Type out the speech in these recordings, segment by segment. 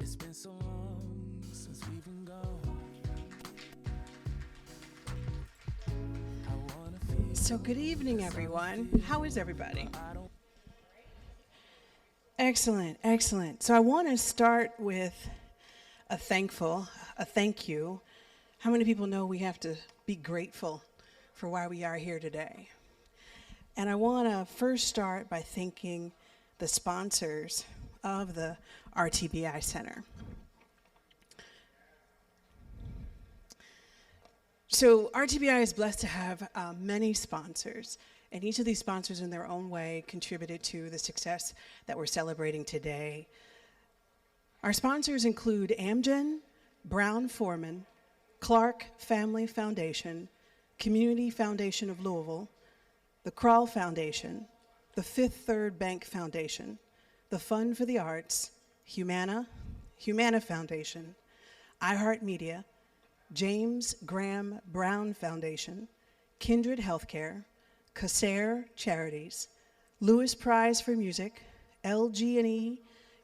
It's been so long since we've been gone. So good evening, everyone. How is everybody? Excellent, excellent. So I want to start with a thank you. How many people know we have to be grateful for why we are here today? And I want to first start by thanking the sponsors of the RTBI Center. So RTBI is blessed to have many sponsors, and each of these sponsors in their own way contributed to the success that we're celebrating today. Our sponsors include Amgen, Brown-Forman, Clark Family Foundation, Community Foundation of Louisville, the Kroll Foundation, the Fifth Third Bank Foundation, the Fund for the Arts, Humana Foundation, iHeartMedia, James Graham Brown Foundation, Kindred Healthcare, Casare Charities, Lewis Prize for Music, LG&E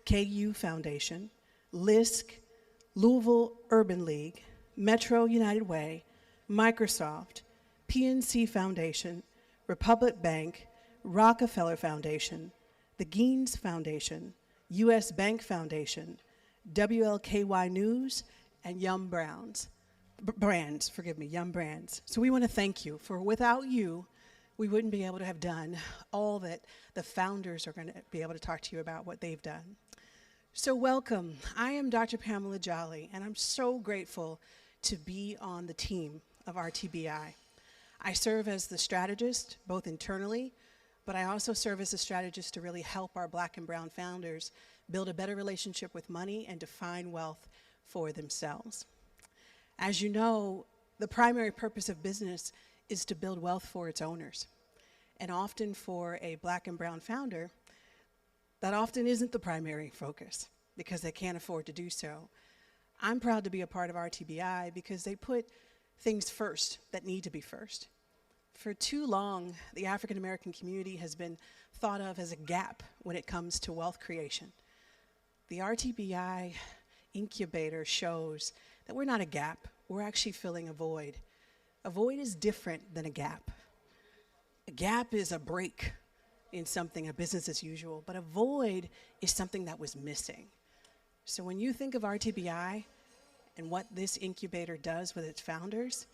KU Foundation, LISC, Louisville Urban League, Metro United Way, Microsoft, PNC Foundation, Republic Bank, Rockefeller Foundation, the Gaines Foundation, U.S. Bank Foundation, WLKY News, and Yum Brands. So we want to thank you, for without you, we wouldn't be able to have done all that the founders are going to be able to talk to you about what they've done. So welcome. I am Dr. Pamela Jolly, and I'm so grateful to be on the team of RTBI. I serve as the strategist, both internally, but I also serve as a strategist to really help our Black and Brown founders build a better relationship with money and define wealth for themselves. As you know, the primary purpose of business is to build wealth for its owners. And often for a Black and Brown founder, that often isn't the primary focus because they can't afford to do so. I'm proud to be a part of RTBI because they put things first that need to be first. For too long, the African American community has been thought of as a gap when it comes to wealth creation. The RTBI Incubator shows that we're not a gap, we're actually filling a void. A void is different than a gap. A gap is a break in something, a business as usual, but a void is something that was missing. So when you think of RTBI and what this incubator does with its founders,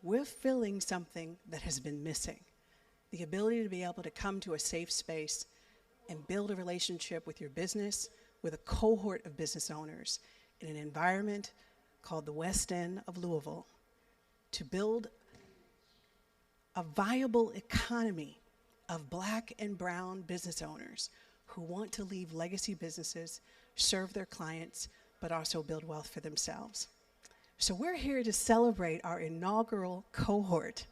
we're filling something that has been missing. The ability to be able to come to a safe space and build a relationship with your business, with a cohort of business owners in an environment called the West End of Louisville, to build a viable economy of Black and Brown business owners who want to leave legacy businesses, serve their clients, but also build wealth for themselves. So we're here to celebrate our inaugural cohort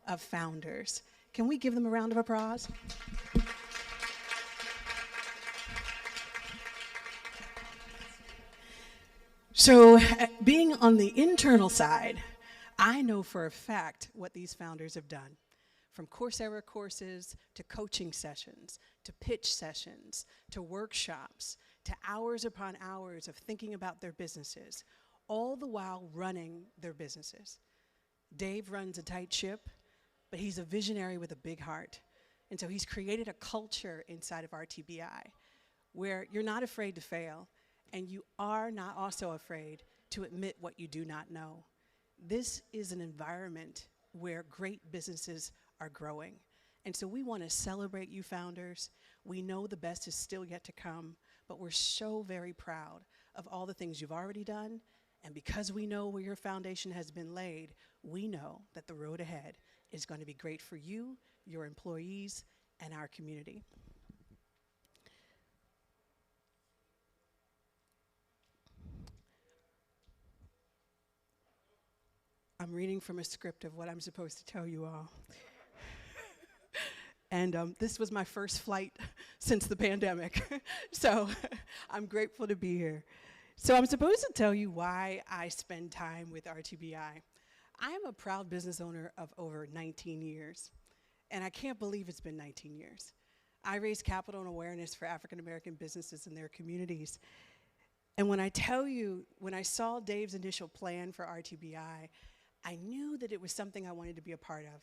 of founders. Can we give them a round of applause? So being on the internal side, I know for a fact what these founders have done. From Coursera courses, to coaching sessions, to pitch sessions, to workshops, to hours upon hours of thinking about their businesses, all the while running their businesses. Dave runs a tight ship, but he's a visionary with a big heart. And so he's created a culture inside of RTBI where you're not afraid to fail, and you are not also afraid to admit what you do not know. This is an environment where great businesses are growing. And so we want to celebrate you founders. We know the best is still yet to come, but we're so very proud of all the things you've already done. And because we know where your foundation has been laid, we know that the road ahead is going to be great for you, your employees, and our community. I'm reading from a script of what I'm supposed to tell you all. And this was my first flight since the pandemic. So I'm grateful to be here. So I'm supposed to tell you why I spend time with RTBI. I am a proud business owner of over 19 years, and I can't believe it's been 19 years. I raise capital and awareness for African American businesses in their communities. And when I tell you, when I saw Dave's initial plan for RTBI, I knew that it was something I wanted to be a part of.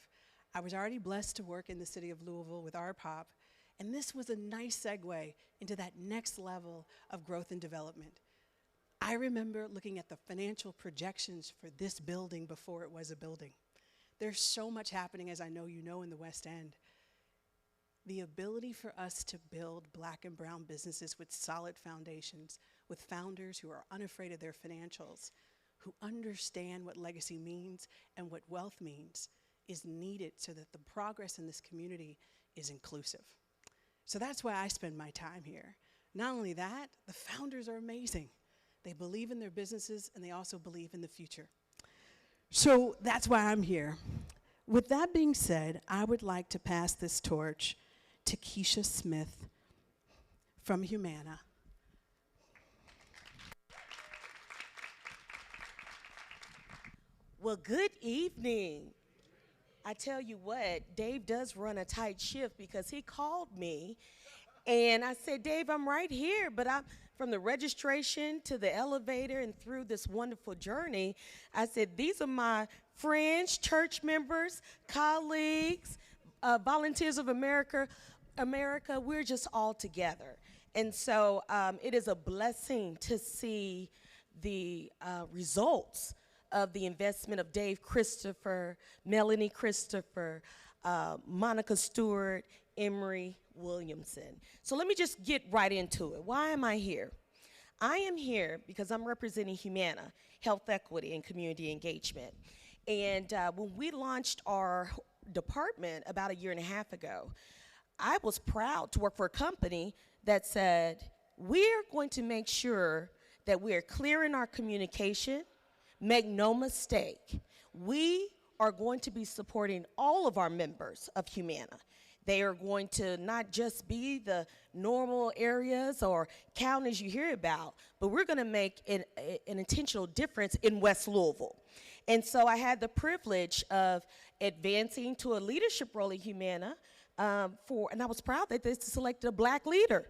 I was already blessed to work in the city of Louisville with RPOP, and this was a nice segue into that next level of growth and development. I remember looking at the financial projections for this building before it was a building. There's so much happening, as I know you know, in the West End. The ability for us to build Black and brown businesses with solid foundations, with founders who are unafraid of their financials, who understand what legacy means and what wealth means, is needed so that the progress in this community is inclusive. So that's why I spend my time here. Not only that, the founders are amazing. They believe in their businesses and they also believe in the future. So that's why I'm here. With that being said, I would like to pass this torch to Keisha Smith from Humana. Well, good evening. I tell you what, Dave does run a tight shift because he called me and I said, Dave, I'm right here, but I'm from the registration to the elevator and through this wonderful journey. I said, these are my friends, church members, colleagues, Volunteers of America, we're just all together. And so it is a blessing to see the results of the investment of Dave Christopher, Melanie Christopher, Monica Stewart, Emery Williamson. So let me just get right into it. Why am I here? I am here because I'm representing Humana, Health Equity and Community Engagement. And when we launched our department about 1.5 years ago, I was proud to work for a company that said, we're going to make sure that we are clear in our communication. Make no mistake, we are going to be supporting all of our members of Humana. They are going to not just be the normal areas or counties you hear about, but we're going to make an intentional difference in West Louisville. And so I had the privilege of advancing to a leadership role in Humana, and I was proud that they selected a Black leader.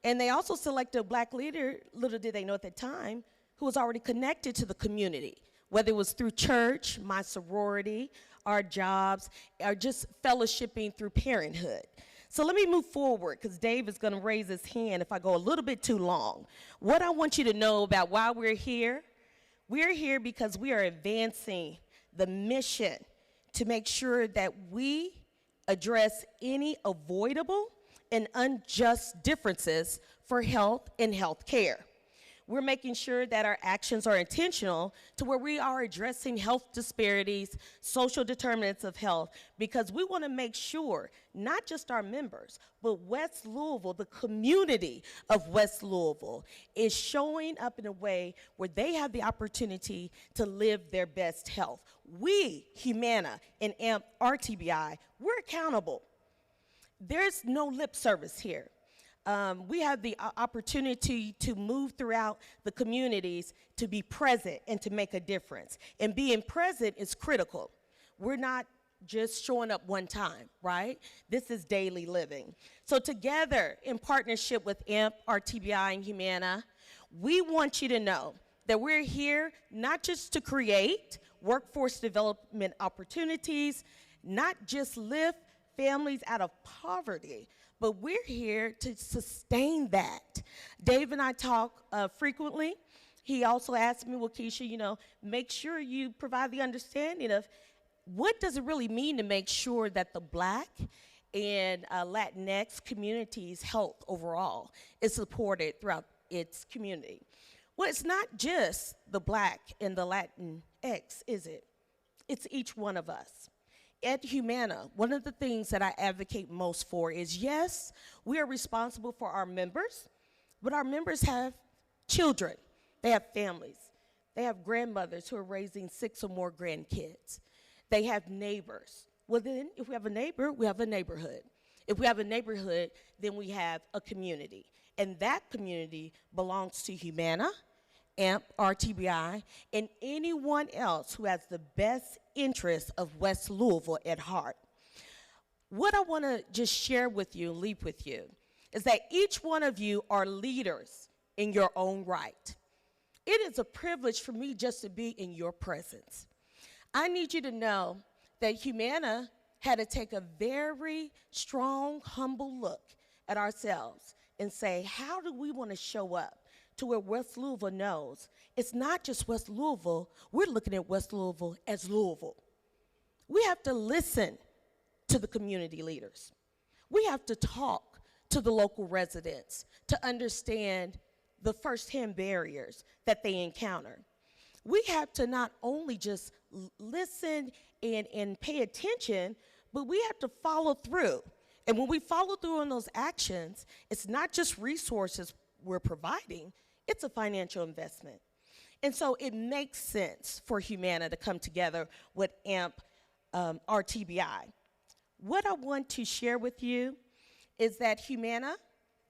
And they also selected a Black leader, little did they know at the time, who was already connected to the community, whether it was through church, my sorority, our jobs, or just fellowshipping through parenthood. So let me move forward, because Dave is going to raise his hand if I go a little bit too long. What I want you to know about why we're here because we are advancing the mission to make sure that we address any avoidable and unjust differences for health and health care. We're making sure that our actions are intentional to where we are addressing health disparities, social determinants of health, because we want to make sure not just our members, but West Louisville, the community of West Louisville, is showing up in a way where they have the opportunity to live their best health. We, Humana and RTBI, we're accountable. There's no lip service here. We have the opportunity to move throughout the communities to be present and to make a difference. And being present is critical. We're not just showing up one time, right? This is daily living. So together, in partnership with AMP, RTBI, and Humana, we want you to know that we're here not just to create workforce development opportunities, not just lift families out of poverty, but we're here to sustain that. Dave and I talk frequently. He also asked me, well, Keisha, make sure you provide the understanding of what does it really mean to make sure that the Black and Latinx community's health overall is supported throughout its community. Well, it's not just the Black and the Latinx, is it? It's each one of us. At Humana, one of the things that I advocate most for is, yes, we are responsible for our members, but our members have children. They have families. They have grandmothers who are raising 6 or more grandkids. They have neighbors. Well, then, if we have a neighbor, we have a neighborhood. If we have a neighborhood, then we have a community. And that community belongs to Humana, AMP, RTBI, and anyone else who has the best interests of West Louisville at heart. What I want to just share with you and leave with you is that each one of you are leaders in your own right. It is a privilege for me just to be in your presence. I need you to know that Humana had to take a very strong, humble look at ourselves and say, how do we want to show up to where West Louisville knows it's not just West Louisville, we're looking at West Louisville as Louisville. We have to listen to the community leaders. We have to talk to the local residents to understand the firsthand barriers that they encounter. We have to not only just listen and pay attention, but we have to follow through. And when we follow through on those actions, it's not just resources we're providing, it's a financial investment. And so it makes sense for Humana to come together with RTBI. What I want to share with you is that Humana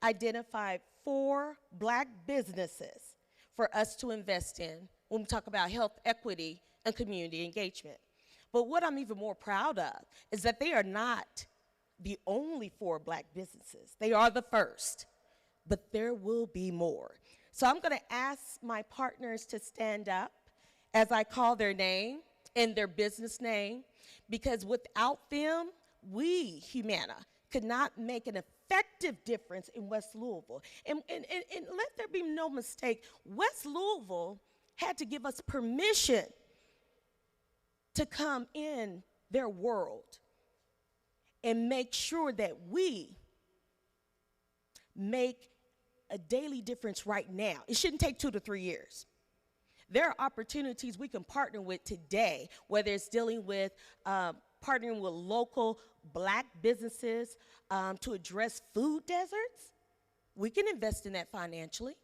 identified 4 Black businesses for us to invest in when we talk about health equity and community engagement. But what I'm even more proud of is that they are not the only 4 Black businesses. They are the first, but there will be more. So I'm gonna ask my partners to stand up as I call their name and their business name, because without them, we, Humana, could not make an effective difference in West Louisville. And let there be no mistake, West Louisville had to give us permission to come in their world and make sure that we make a daily difference right now. It shouldn't take 2 to 3 years. There are opportunities we can partner with today, whether it's dealing with partnering with local Black businesses to address food deserts. We can invest in that financially.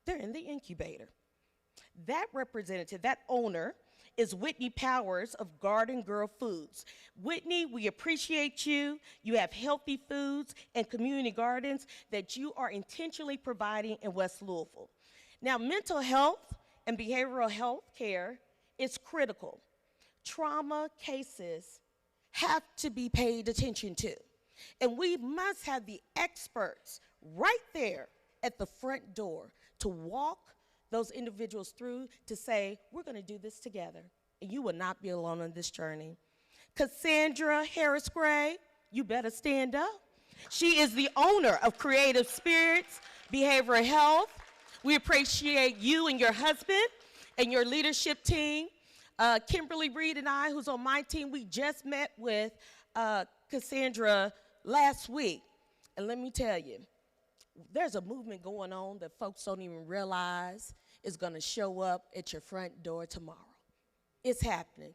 They're in the incubator. That representative, that owner, is Whitney Powers of Garden Girl Foods. Whitney, we appreciate you. You have healthy foods and community gardens that you are intentionally providing in West Louisville. Now, mental health and behavioral health care is critical. Trauma cases have to be paid attention to. And we must have the experts right there at the front door to walk those individuals through to say, we're gonna do this together, and you will not be alone on this journey. Cassandra Harris-Gray, you better stand up. She is the owner of Creative Spirits Behavioral Health. We appreciate you and your husband and your leadership team. Kimberly Reed and I, who's on my team, we just met with Cassandra last week. And let me tell you, there's a movement going on that folks don't even realize is gonna show up at your front door tomorrow. It's happening.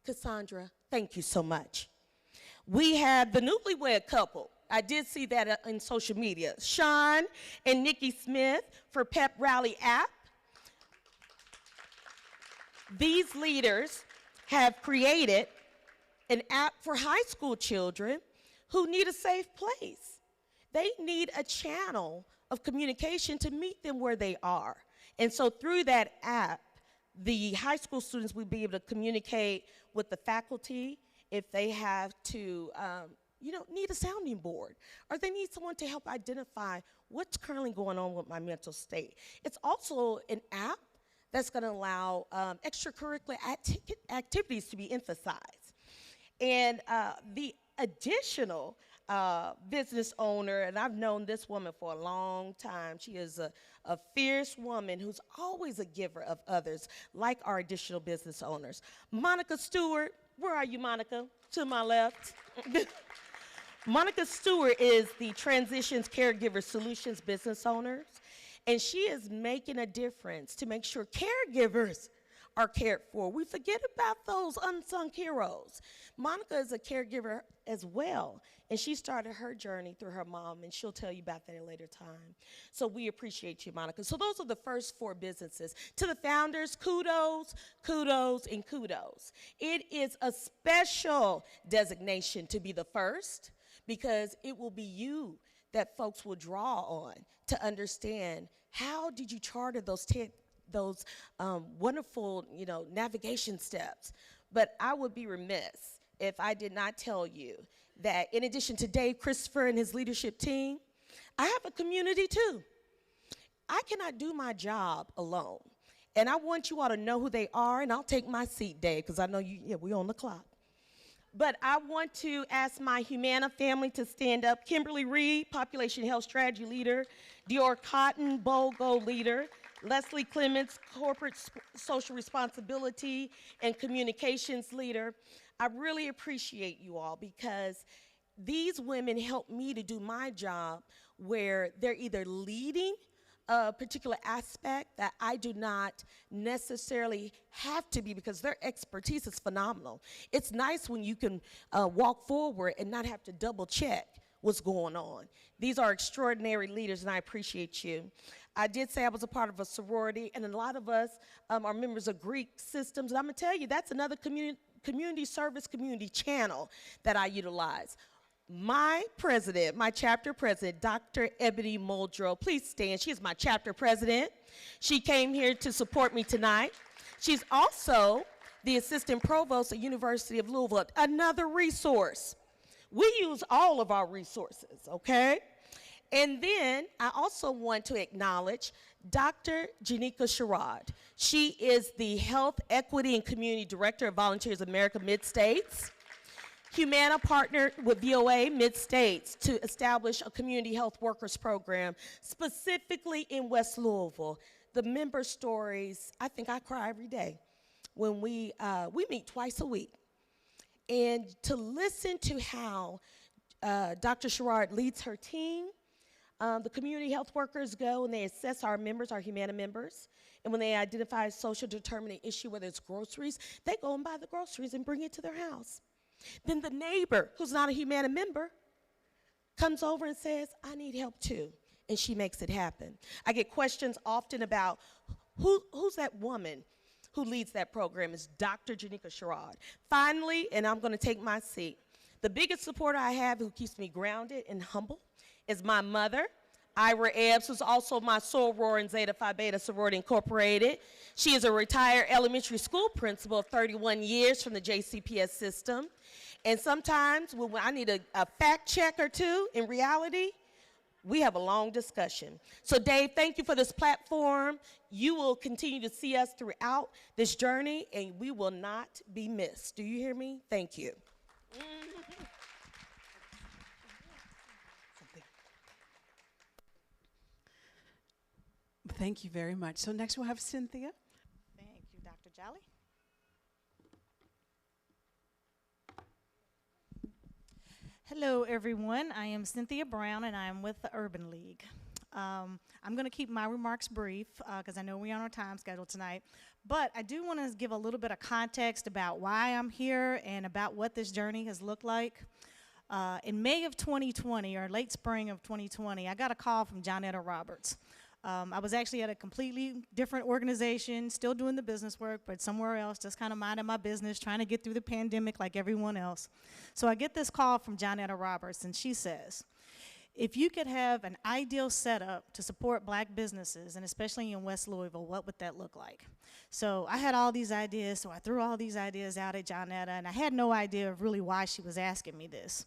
Cassandra, thank you so much. We have the newlywed couple. I did see that in social media. Sean and Nikki Smith for Pep Rally app. These leaders have created an app for high school children who need a safe place. They need a channel of communication to meet them where they are. And so through that app, the high school students will be able to communicate with the faculty if they have to, need a sounding board, or they need someone to help identify what's currently going on with my mental state. It's also an app that's gonna allow extracurricular activities to be emphasized. And the additional business owner, and I've known this woman for a long time. She is a fierce woman who's always a giver of others, like our additional business owners. Monica Stewart, where are you, Monica? To my left. Monica Stewart is the Transitions Caregiver Solutions business owner, and she is making a difference to make sure caregivers are cared for. We forget about those unsung heroes. Monica is a caregiver as well, and she started her journey through her mom, and she'll tell you about that at a later time. So we appreciate you, Monica. So those are the first 4 businesses. To the founders, kudos, kudos, and kudos. It is a special designation to be the first, because it will be you that folks will draw on to understand how did you charter those wonderful, navigation steps. But I would be remiss if I did not tell you that in addition to Dave Christopher and his leadership team, I have a community too. I cannot do my job alone. And I want you all to know who they are, and I'll take my seat, Dave, because I know we're on the clock. But I want to ask my Humana family to stand up. Kimberly Reed, Population Health Strategy Leader. Dior Cotton, BOGO Leader. Leslie Clements, Corporate Social Responsibility and Communications Leader. I really appreciate you all because these women help me to do my job where they're either leading a particular aspect that I do not necessarily have to be because their expertise is phenomenal. It's nice when you can walk forward and not have to double check what's going on. These are extraordinary leaders and I appreciate you. I did say I was a part of a sorority and a lot of us are members of Greek systems. And I'm gonna tell you, that's another community service, community channel that I utilize. My president, my chapter president, Dr. Ebony Muldrow, please stand. She is my chapter president. She came here to support me tonight. She's also the assistant provost at University of Louisville, another resource. We use all of our resources, okay? And then I also want to acknowledge Dr. Janika Sherrod. She is the Health, Equity, and Community Director of Volunteers America Mid-States. Humana partnered with VOA Mid-States to establish a community health workers program, specifically in West Louisville. The member stories, I think I cry every day when we meet twice a week. And to listen to how Dr. Sherrod leads her team, the community health workers go and they assess our members, our Humana members, and when they identify a social determinant issue, whether it's groceries, they go and buy the groceries and bring it to their house. Then the neighbor, who's not a Humana member, comes over and says, I need help too, and she makes it happen. I get questions often about who's that woman who leads that program. Is Dr. Janika Sherrod. Finally, and I'm gonna take my seat, the biggest supporter I have who keeps me grounded and humble is my mother, Ira Ebbs, who's also my soror in Zeta Phi Beta Sorority Incorporated. She is a retired elementary school principal of 31 years from the JCPS system. And sometimes when I need a fact check or two, in reality, we have a long discussion. So Dave, thank you for this platform. You will continue to see us throughout this journey and we will not be missed. Do you hear me? Thank you. Thank you very much. So next we'll have Cynthia. Thank you, Dr. Jolly. Hello, everyone. I am Cynthia Brown, and I am with the Urban League. I'm going to keep my remarks brief because I know we're on our time schedule tonight. But I do want to give a little bit of context about why I'm here and about what this journey has looked like. In May of 2020, or late spring of 2020, I got a call from Johnetta Roberts. I was actually at a completely different organization, still doing the business work, but somewhere else, just kind of minding my business, trying to get through the pandemic like everyone else. So I get this call from Johnetta Roberts, and she says, if you could have an ideal setup to support black businesses, and especially in West Louisville, what would that look like? So I had all these ideas, so I threw all these ideas out at Johnetta, and I had no idea of really why she was asking me this.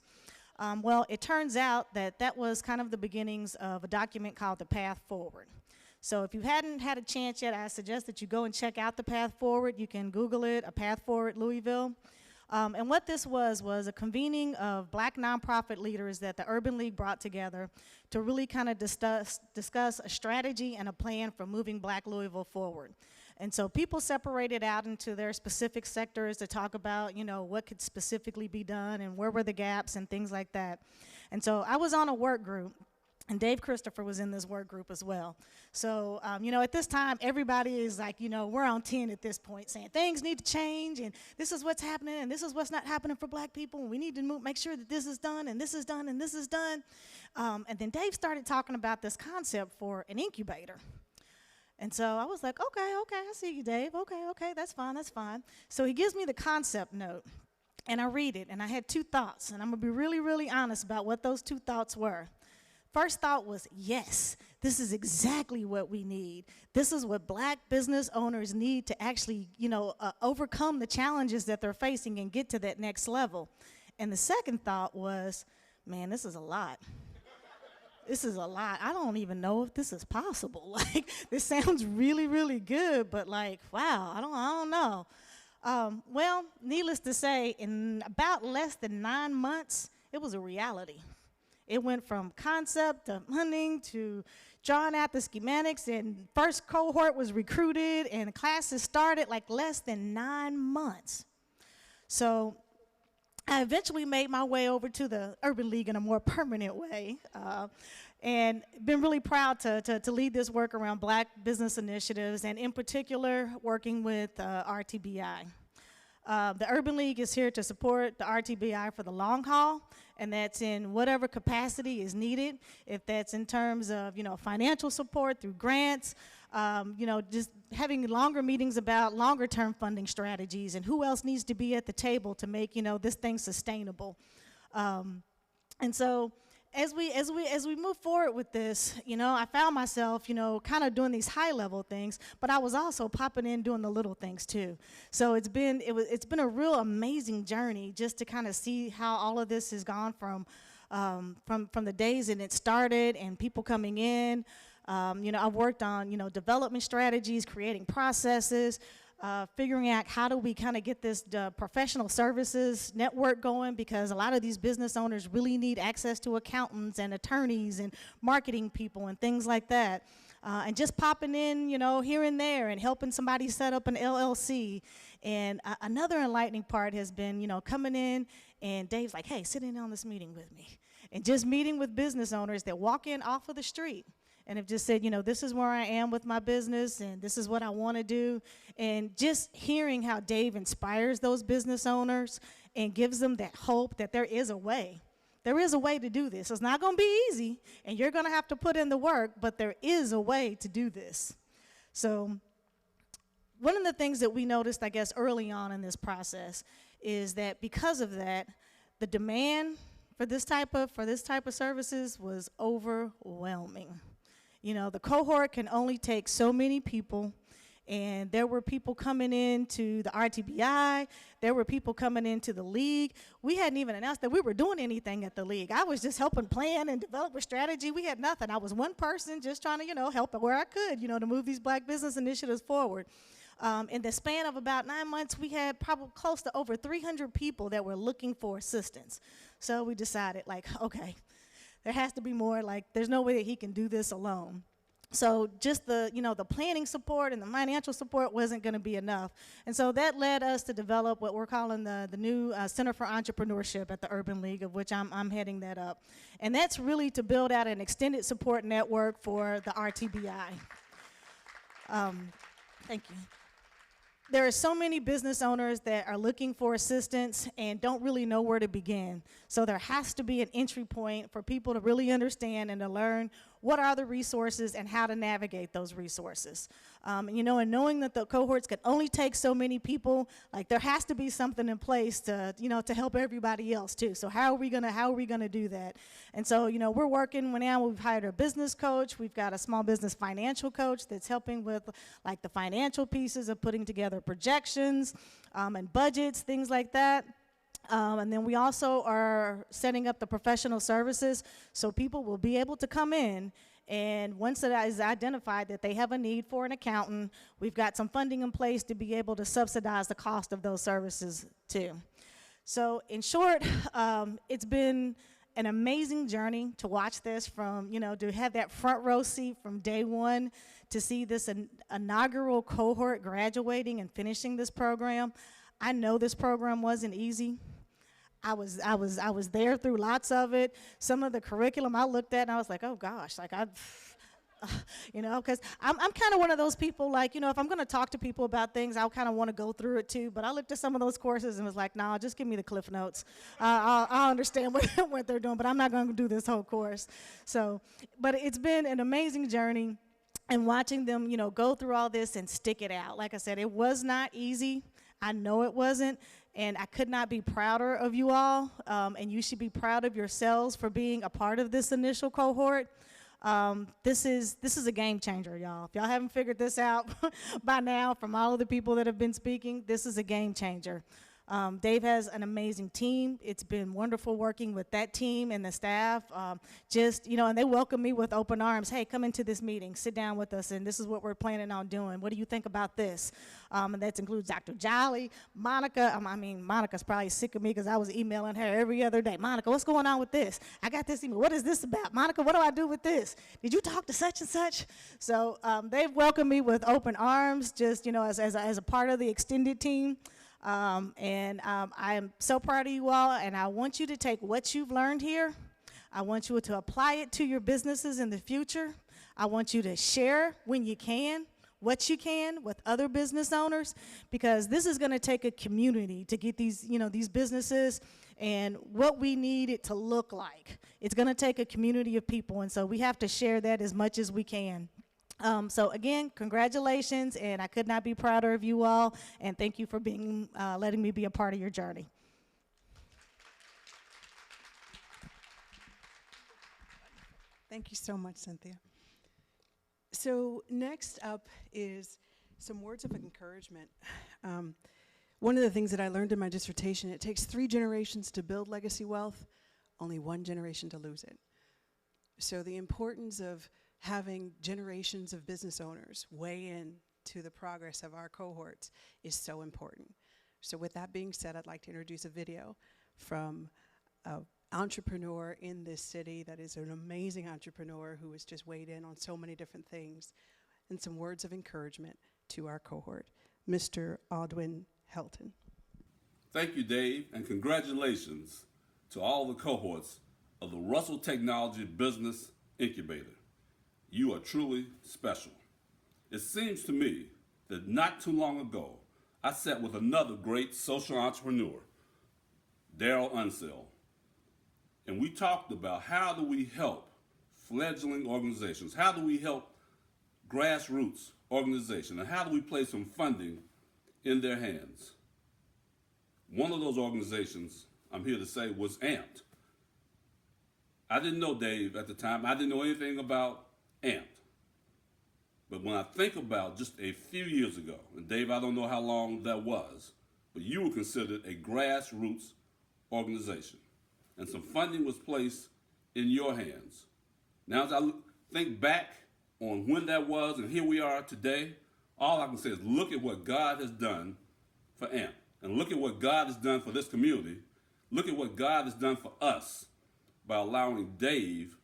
Well, it turns out that that was kind of the beginnings of a document called The Path Forward. So if you hadn't had a chance yet, I suggest that you go and check out The Path Forward. You can Google it, A Path Forward Louisville. And what this was a convening of black nonprofit leaders that the Urban League brought together to really kind of discuss a strategy and a plan for moving black Louisville forward. And so people separated out into their specific sectors to talk about, you know, what could specifically be done and where were the gaps and things like that. And so I was on a work group, and Dave Christopher was in this work group as well. So, you know, at this time, everybody is like, you know, we're on 10 at this point saying things need to change, and this is what's happening, and this is what's not happening for black people, and we need to make sure that this is done, and this is done, and this is done. And then Dave started talking about this concept for an incubator. And so I was like, okay, I see you, Dave. Okay, that's fine. So he gives me the concept note, and I read it, and I had two thoughts, and I'm gonna be really, really honest about what those two thoughts were. First thought was, yes, this is exactly what we need. This is what black business owners need to actually, you know, overcome the challenges that they're facing and get to that next level. And the second thought was, man, this is a lot. this is a lot. I don't even know if this is possible. Like, this sounds really, really good, but like, wow, I don't know. Well, needless to say, in about less than 9 months, it was a reality. It went from concept to funding to drawing out the schematics, and first cohort was recruited, and classes started like less than 9 months. So I eventually made my way over to the Urban League in a more permanent way, and been really proud to lead this work around Black business initiatives, and in particular, working with RTBI. The Urban League is here to support the RTBI for the long haul, and that's in whatever capacity is needed. If that's in terms of, financial support through grants, just having longer meetings about longer term funding strategies and who else needs to be at the table to make, this thing sustainable. And so as we move forward with this, I found myself, kind of doing these high level things, but I was also popping in doing the little things too. So it's been a real amazing journey just to kind of see how all of this has gone from the days that it started and people coming in. I've worked on, development strategies, creating processes, figuring out how do we kind of get this professional services network going, because a lot of these business owners really need access to accountants and attorneys and marketing people and things like that. And just popping in, here and there and helping somebody set up an LLC. And another enlightening part has been, coming in and Dave's like, hey, sit in on this meeting with me. And just meeting with business owners that walk in off of the street and have just said, this is where I am with my business and this is what I want to do. And just hearing how Dave inspires those business owners and gives them that hope that there is a way. There is a way to do this. It's not going to be easy, and you're going to have to put in the work, but there is a way to do this. So one of the things that we noticed, I guess, early on in this process is that because of that, the demand for this type of services was overwhelming. The cohort can only take so many people, and there were people coming into the RTBI, there were people coming into the league. We hadn't even announced that we were doing anything at the league. I was just helping plan and develop a strategy. We had nothing. I was one person just trying to, help where I could, to move these Black business initiatives forward. In the span of about 9 months, we had probably close to over 300 people that were looking for assistance. So we decided, okay, there has to be more. There's no way that he can do this alone. So just the planning support and the financial support wasn't going to be enough. And so that led us to develop what we're calling the new Center for Entrepreneurship at the Urban League, of which I'm heading that up. And that's really to build out an extended support network for the RTBI. Thank you. There are so many business owners that are looking for assistance and don't really know where to begin. So there has to be an entry point for people to really understand and to learn what are the resources and how to navigate those resources. And knowing that the cohorts can only take so many people, there has to be something in place to, to help everybody else too. So how are we gonna do that? And so, we're working now. We've hired a business coach. We've got a small business financial coach that's helping with the financial pieces of putting together projections and budgets, things like that. And then we also are setting up the professional services so people will be able to come in, and once it is identified that they have a need for an accountant, we've got some funding in place to be able to subsidize the cost of those services too. So in short, it's been an amazing journey to watch this from, to have that front row seat from day one, to see this inaugural cohort graduating and finishing this program. I know this program wasn't easy. I was there through lots of it. Some of the curriculum I looked at and I was like, oh gosh, because I'm kind of one of those people, if I'm going to talk to people about things, I'll kind of want to go through it too. But I looked at some of those courses and was like, nah, just give me the Cliff Notes. I'll understand what they're doing, but I'm not going to do this whole course. So, but it's been an amazing journey, and watching them, go through all this and stick it out. Like I said, it was not easy. I know it wasn't. And I could not be prouder of you all, and you should be proud of yourselves for being a part of this initial cohort. This is a game changer, y'all. If y'all haven't figured this out by now from all of the people that have been speaking, this is a game changer. Dave has an amazing team. It's been wonderful working with that team and the staff. And they welcome me with open arms. Hey, come into this meeting, sit down with us, and this is what we're planning on doing. What do you think about this? And that includes Dr. Jolly, Monica. Monica's probably sick of me because I was emailing her every other day. Monica, what's going on with this? I got this email. What is this about? Monica, what do I do with this? Did you talk to such and such? So they've welcomed me with open arms, just, as a part of the extended team. I am so proud of you all, and I want you to take what you've learned here. I want you to apply it to your businesses in the future. I want you to share when you can, what you can with other business owners, because this is going to take a community to get these businesses and what we need it to look like. It's going to take a community of people, and so we have to share that as much as we can. So again, congratulations, and I could not be prouder of you all, and thank you for letting me be a part of your journey. Thank you so much, Cynthia. So next up is some words of encouragement. One of the things that I learned in my dissertation, it takes 3 generations to build legacy wealth, only 1 generation to lose it. So the importance of having generations of business owners weigh in to the progress of our cohorts is so important. So with that being said, I'd like to introduce a video from an entrepreneur in this city that is an amazing entrepreneur who has just weighed in on so many different things, and some words of encouragement to our cohort. Mr. Aldwin Helton. Thank you, Dave, and congratulations to all the cohorts of the Russell Technology Business Incubator. You are truly special. It seems to me that not too long ago, I sat with another great social entrepreneur, Daryl Unsell, and we talked about how do we help fledgling organizations, how do we help grassroots organizations, and how do we place some funding in their hands. One of those organizations, I'm here to say, was AMPED. I didn't know Dave at the time. I didn't know anything about AMPED. But when I think about just a few years ago, and Dave, I don't know how long that was, but you were considered a grassroots organization, and some funding was placed in your hands. Now, as I think back on when that was, and here we are today, all I can say is look at what God has done for AMP, and look at what God has done for this community. Look at what God has done for us by allowing Dave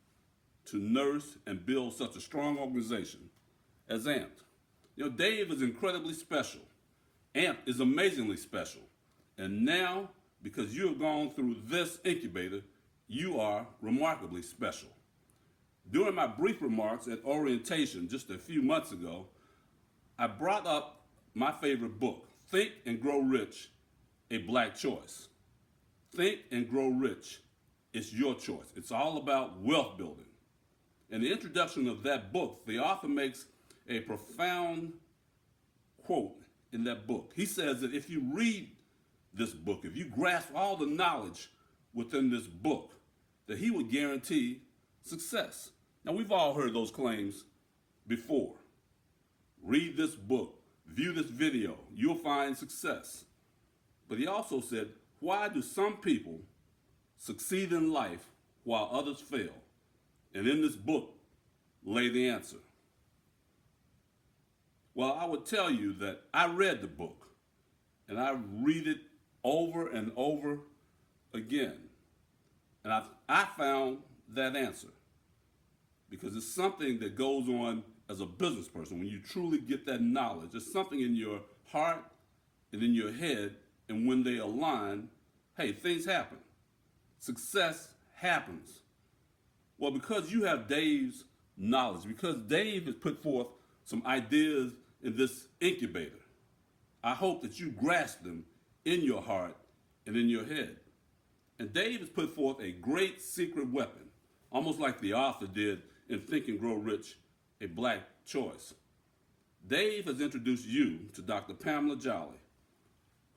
to nurse and build such a strong organization as AMP. Dave is incredibly special. AMP is amazingly special. And now, because you have gone through this incubator, you are remarkably special. During my brief remarks at orientation just a few months ago, I brought up my favorite book, Think and Grow Rich, A Black Choice. Think and Grow Rich, it's your choice. It's all about wealth building. In the introduction of that book, the author makes a profound quote in that book. He says that if you read this book, if you grasp all the knowledge within this book, that he would guarantee success. Now, we've all heard those claims before. Read this book, view this video, you'll find success. But he also said, why do some people succeed in life while others fail? And in this book lay the answer. Well, I would tell you that I read the book, and I read it over and over again. And I found that answer, because it's something that goes on as a business person. When you truly get that knowledge, there's something in your heart and in your head, and when they align, hey, things happen. Success happens. Well, because you have Dave's knowledge, because Dave has put forth some ideas in this incubator, I hope that you grasp them in your heart and in your head. And Dave has put forth a great secret weapon, almost like the author did in Think and Grow Rich, A Black Choice. Dave has introduced you to Dr. Pamela Jolly,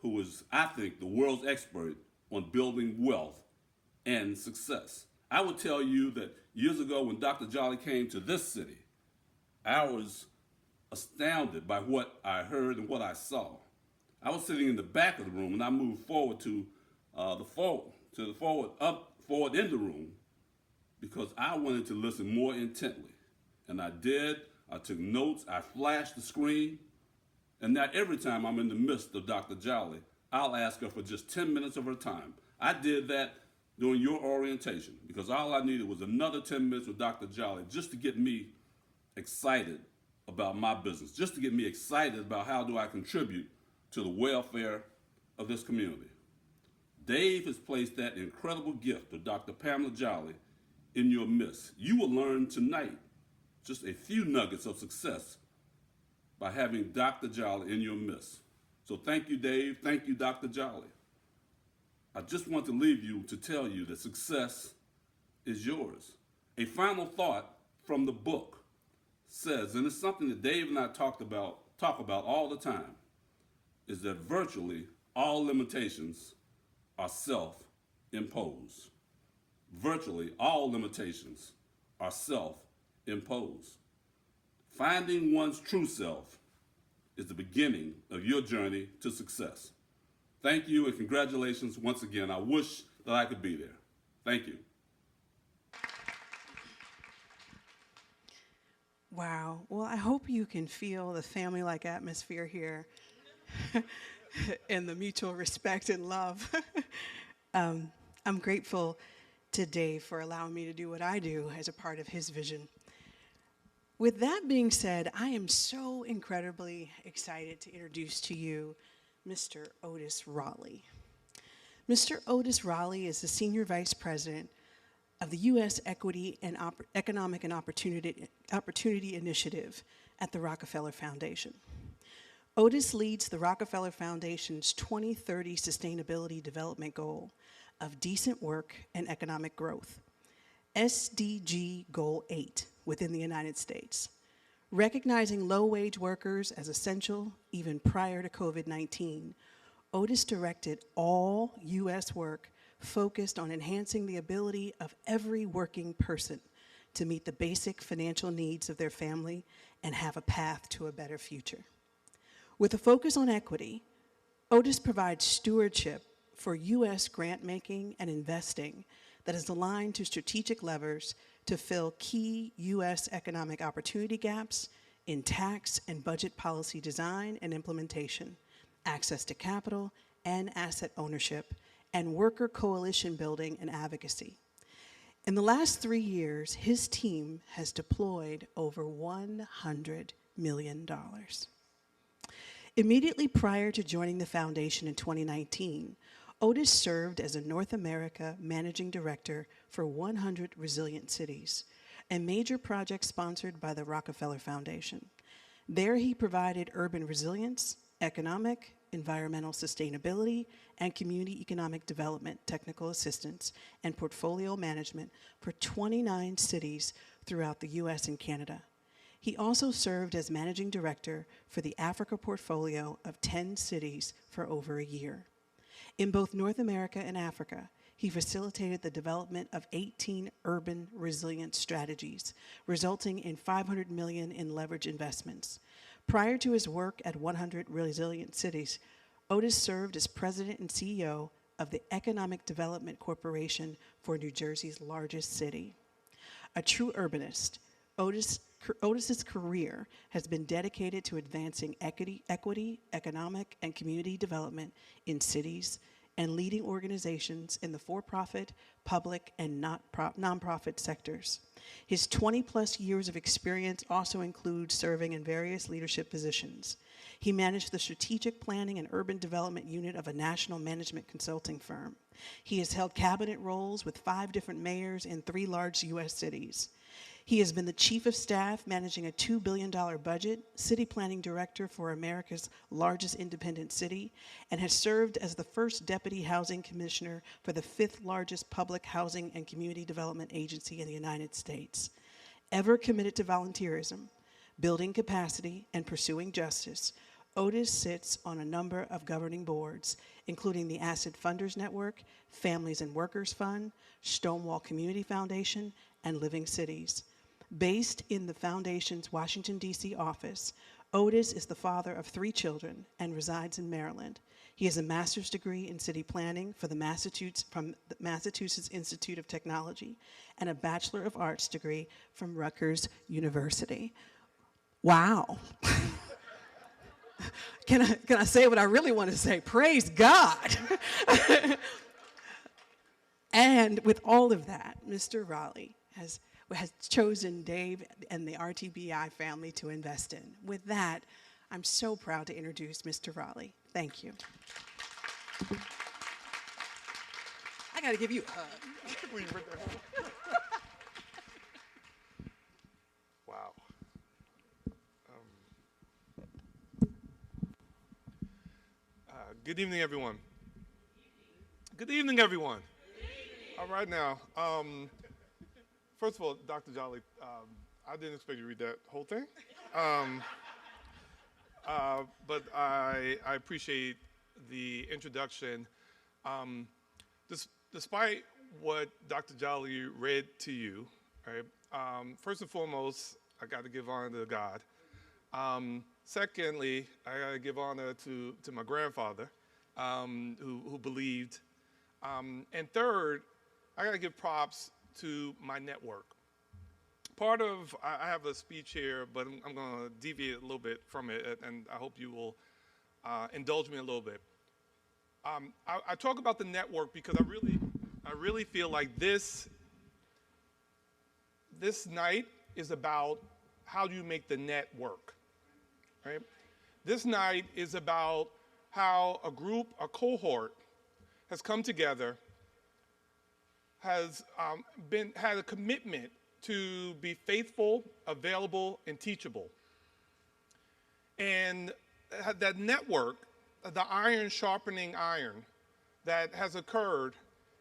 who is, I think, the world's expert on building wealth and success. I would tell you that years ago when Dr. Jolly came to this city, I was astounded by what I heard and what I saw. I was sitting in the back of the room, and I moved forward to forward in the room, because I wanted to listen more intently. And I did. I took notes. I flashed the screen. And now every time I'm in the midst of Dr. Jolly, I'll ask her for just 10 minutes of her time. I did that during your orientation, because all I needed was another 10 minutes with Dr. Jolly just to get me excited about my business, just to get me excited about how do I contribute to the welfare of this community. Dave has placed that incredible gift of Dr. Pamela Jolly in your midst. You will learn tonight just a few nuggets of success by having Dr. Jolly in your midst. So thank you, Dave. Thank you, Dr. Jolly. I just want to leave you to tell you that success is yours. A final thought from the book says, and it's something that Dave and I talk about all the time, is that virtually all limitations are self-imposed. Virtually all limitations are self-imposed. Finding one's true self is the beginning of your journey to success. Thank you and congratulations once again. I wish that I could be there. Thank you. Wow. Well, I hope you can feel the family-like atmosphere here and the mutual respect and love. I'm grateful to Dave for allowing me to do what I do as a part of his vision. With that being said, I am so incredibly excited to introduce to you Mr. Otis Raleigh. Mr. Otis Raleigh is the Senior Vice President of the U.S. Equity and Economic and Opportunity Initiative at the Rockefeller Foundation. Otis leads the Rockefeller Foundation's 2030 Sustainability Development Goal of decent work and economic growth, SDG Goal 8 within the United States. Recognizing low-wage workers as essential even prior to COVID-19, Otis directed all U.S. work focused on enhancing the ability of every working person to meet the basic financial needs of their family and have a path to a better future. With a focus on equity, Otis provides stewardship for U.S. grant-making and investing that is aligned to strategic levers to fill key U.S. economic opportunity gaps in tax and budget policy design and implementation, access to capital and asset ownership, and worker coalition building and advocacy. In the last 3 years, his team has deployed over $100 million. Immediately prior to joining the foundation in 2019, Otis served as a North America Managing Director for 100 Resilient Cities, a major project sponsored by the Rockefeller Foundation. There he provided urban resilience, economic, environmental sustainability, and community economic development technical assistance and portfolio management for 29 cities throughout the US and Canada. He also served as Managing Director for the Africa portfolio of 10 cities for over a year. In both North America and Africa, he facilitated the development of 18 urban resilience strategies, resulting in $500 million in leverage investments. Prior to his work at 100 Resilient Cities, Otis served as president and CEO of the Economic Development Corporation for New Jersey's largest city. A true urbanist, Otis's career has been dedicated to advancing equity, economic, and community development in cities and leading organizations in the for-profit, public, and nonprofit sectors. His 20-plus years of experience also include serving in various leadership positions. He managed the strategic planning and urban development unit of a national management consulting firm. He has held cabinet roles with 5 different mayors in 3 large U.S. cities. He has been the chief of staff managing a $2 billion budget, city planning director for America's largest independent city, and has served as the first deputy housing commissioner for the 5th largest public housing and community development agency in the United States. Ever committed to volunteerism, building capacity, and pursuing justice, Otis sits on a number of governing boards, including the Asset Funders Network, Families and Workers Fund, Stonewall Community Foundation, and Living Cities. Based in the Foundation's Washington, D.C. office, Otis is the father of 3 children and resides in Maryland. He has a master's degree in city planning from the Massachusetts Institute of Technology and a Bachelor of Arts degree from Rutgers University. Wow. Can I say what I really want to say? Praise God. And with all of that, Mr. Raleigh has chosen Dave and the RTBI family to invest in. With that, I'm so proud to introduce Mr. Raleigh. Thank you. I got to give you a hug. Wow. Good evening, everyone. Good evening, everyone. All right now. First of all, Dr. Jolly, I didn't expect you to read that whole thing. But I appreciate the introduction. Despite what Dr. Jolly read to you, right, first and foremost, I got to give honor to God. Secondly, I got to give honor to my grandfather, who believed. And third, I got to give props to my network. I have a speech here, but I'm going to deviate a little bit from it, and I hope you will indulge me a little bit. I talk about the network because I really feel like this night is about how do you make the net work, right? This night is about how a cohort has come together, has had a commitment to be faithful, available, and teachable. And that network, the iron sharpening iron that has occurred,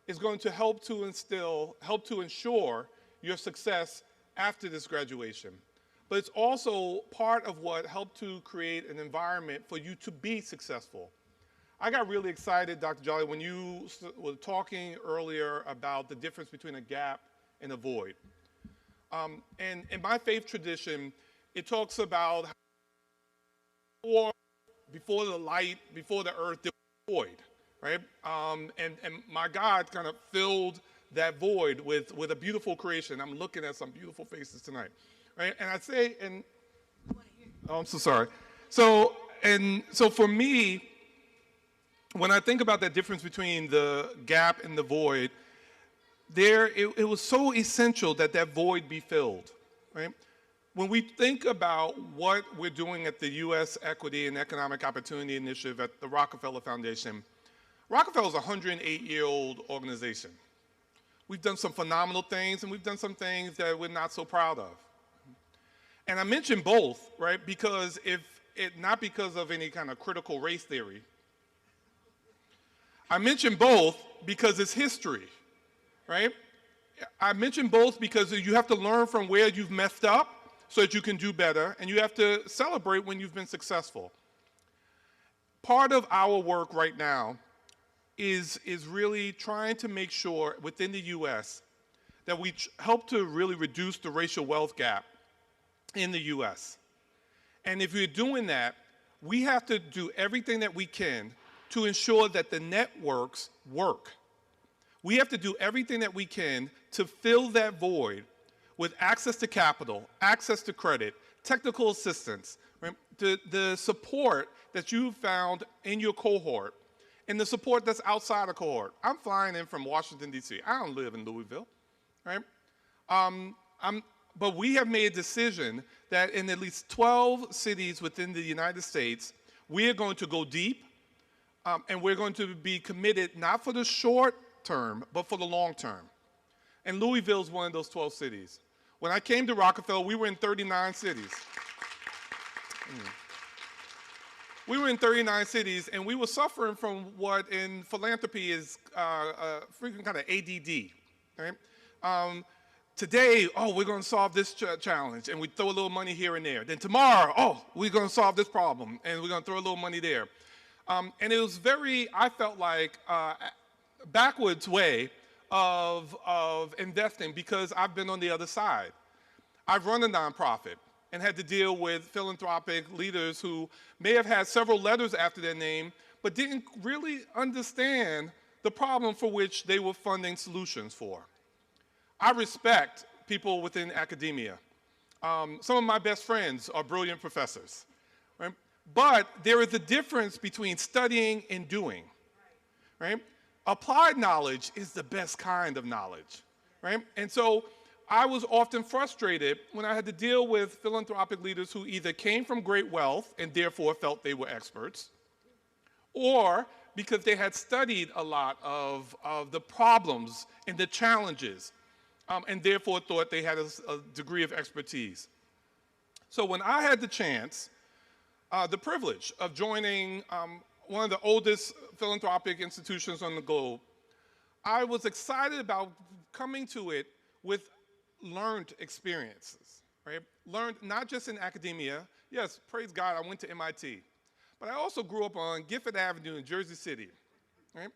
is going to help to ensure your success after this graduation. But it's also part of what helped to create an environment for you to be successful. I got really excited, Dr. Jolly, when you were talking earlier about the difference between a gap and a void. And in my faith tradition, it talks about how before the light, before the earth, there was a void, right? And my God kind of filled that void with a beautiful creation. I'm looking at some beautiful faces tonight, right? And I say, I'm so sorry. So for me, when I think about that difference between the gap and the void, it was so essential that void be filled, right? When we think about what we're doing at the U.S. Equity and Economic Opportunity Initiative at the Rockefeller Foundation, Rockefeller is a 108-year-old organization. We've done some phenomenal things, and we've done some things that we're not so proud of. And I mention both, right, because not because of any kind of critical race theory. I mention both because it's history, right? I mention both because you have to learn from where you've messed up so that you can do better, and you have to celebrate when you've been successful. Part of our work right now is really trying to make sure within the U.S. that we help to really reduce the racial wealth gap in the U.S. And if we're doing that, we have to do everything that we can to ensure that the networks work. We have to do everything that we can to fill that void with access to capital, access to credit, technical assistance, right? The support that you found in your cohort, and the support that's outside a cohort. I'm flying in from Washington, D.C. I don't live in Louisville, right? But we have made a decision that in at least 12 cities within the United States, we are going to go deep, and we're going to be committed not for the short term, but for the long term. And Louisville is one of those 12 cities. When I came to Rockefeller, we were in 39 cities. We were in 39 cities, and we were suffering from what in philanthropy is freaking kind of ADD, right? Today, we're going to solve this challenge, and we throw a little money here and there. Then tomorrow, we're going to solve this problem, and we're going to throw a little money there. And it was I felt like, backwards way of investing because I've been on the other side. I've run a nonprofit. and had to deal with philanthropic leaders who may have had several letters after their name, but didn't really understand the problem for which they were funding solutions for. I respect people within academia. Some of my best friends are brilliant professors, right? But there is a difference between studying and doing, right? Applied knowledge is the best kind of knowledge, right? And so I was often frustrated when I had to deal with philanthropic leaders who either came from great wealth and therefore felt they were experts, or because they had studied a lot of the problems and the challenges, and therefore thought they had a degree of expertise. So when I had the chance, the privilege of joining one of the oldest philanthropic institutions on the globe, I was excited about coming to it with learned experiences, right? Learned not just in academia. Yes, praise God, I went to MIT. But I also grew up on Gifford Avenue in Jersey City, right?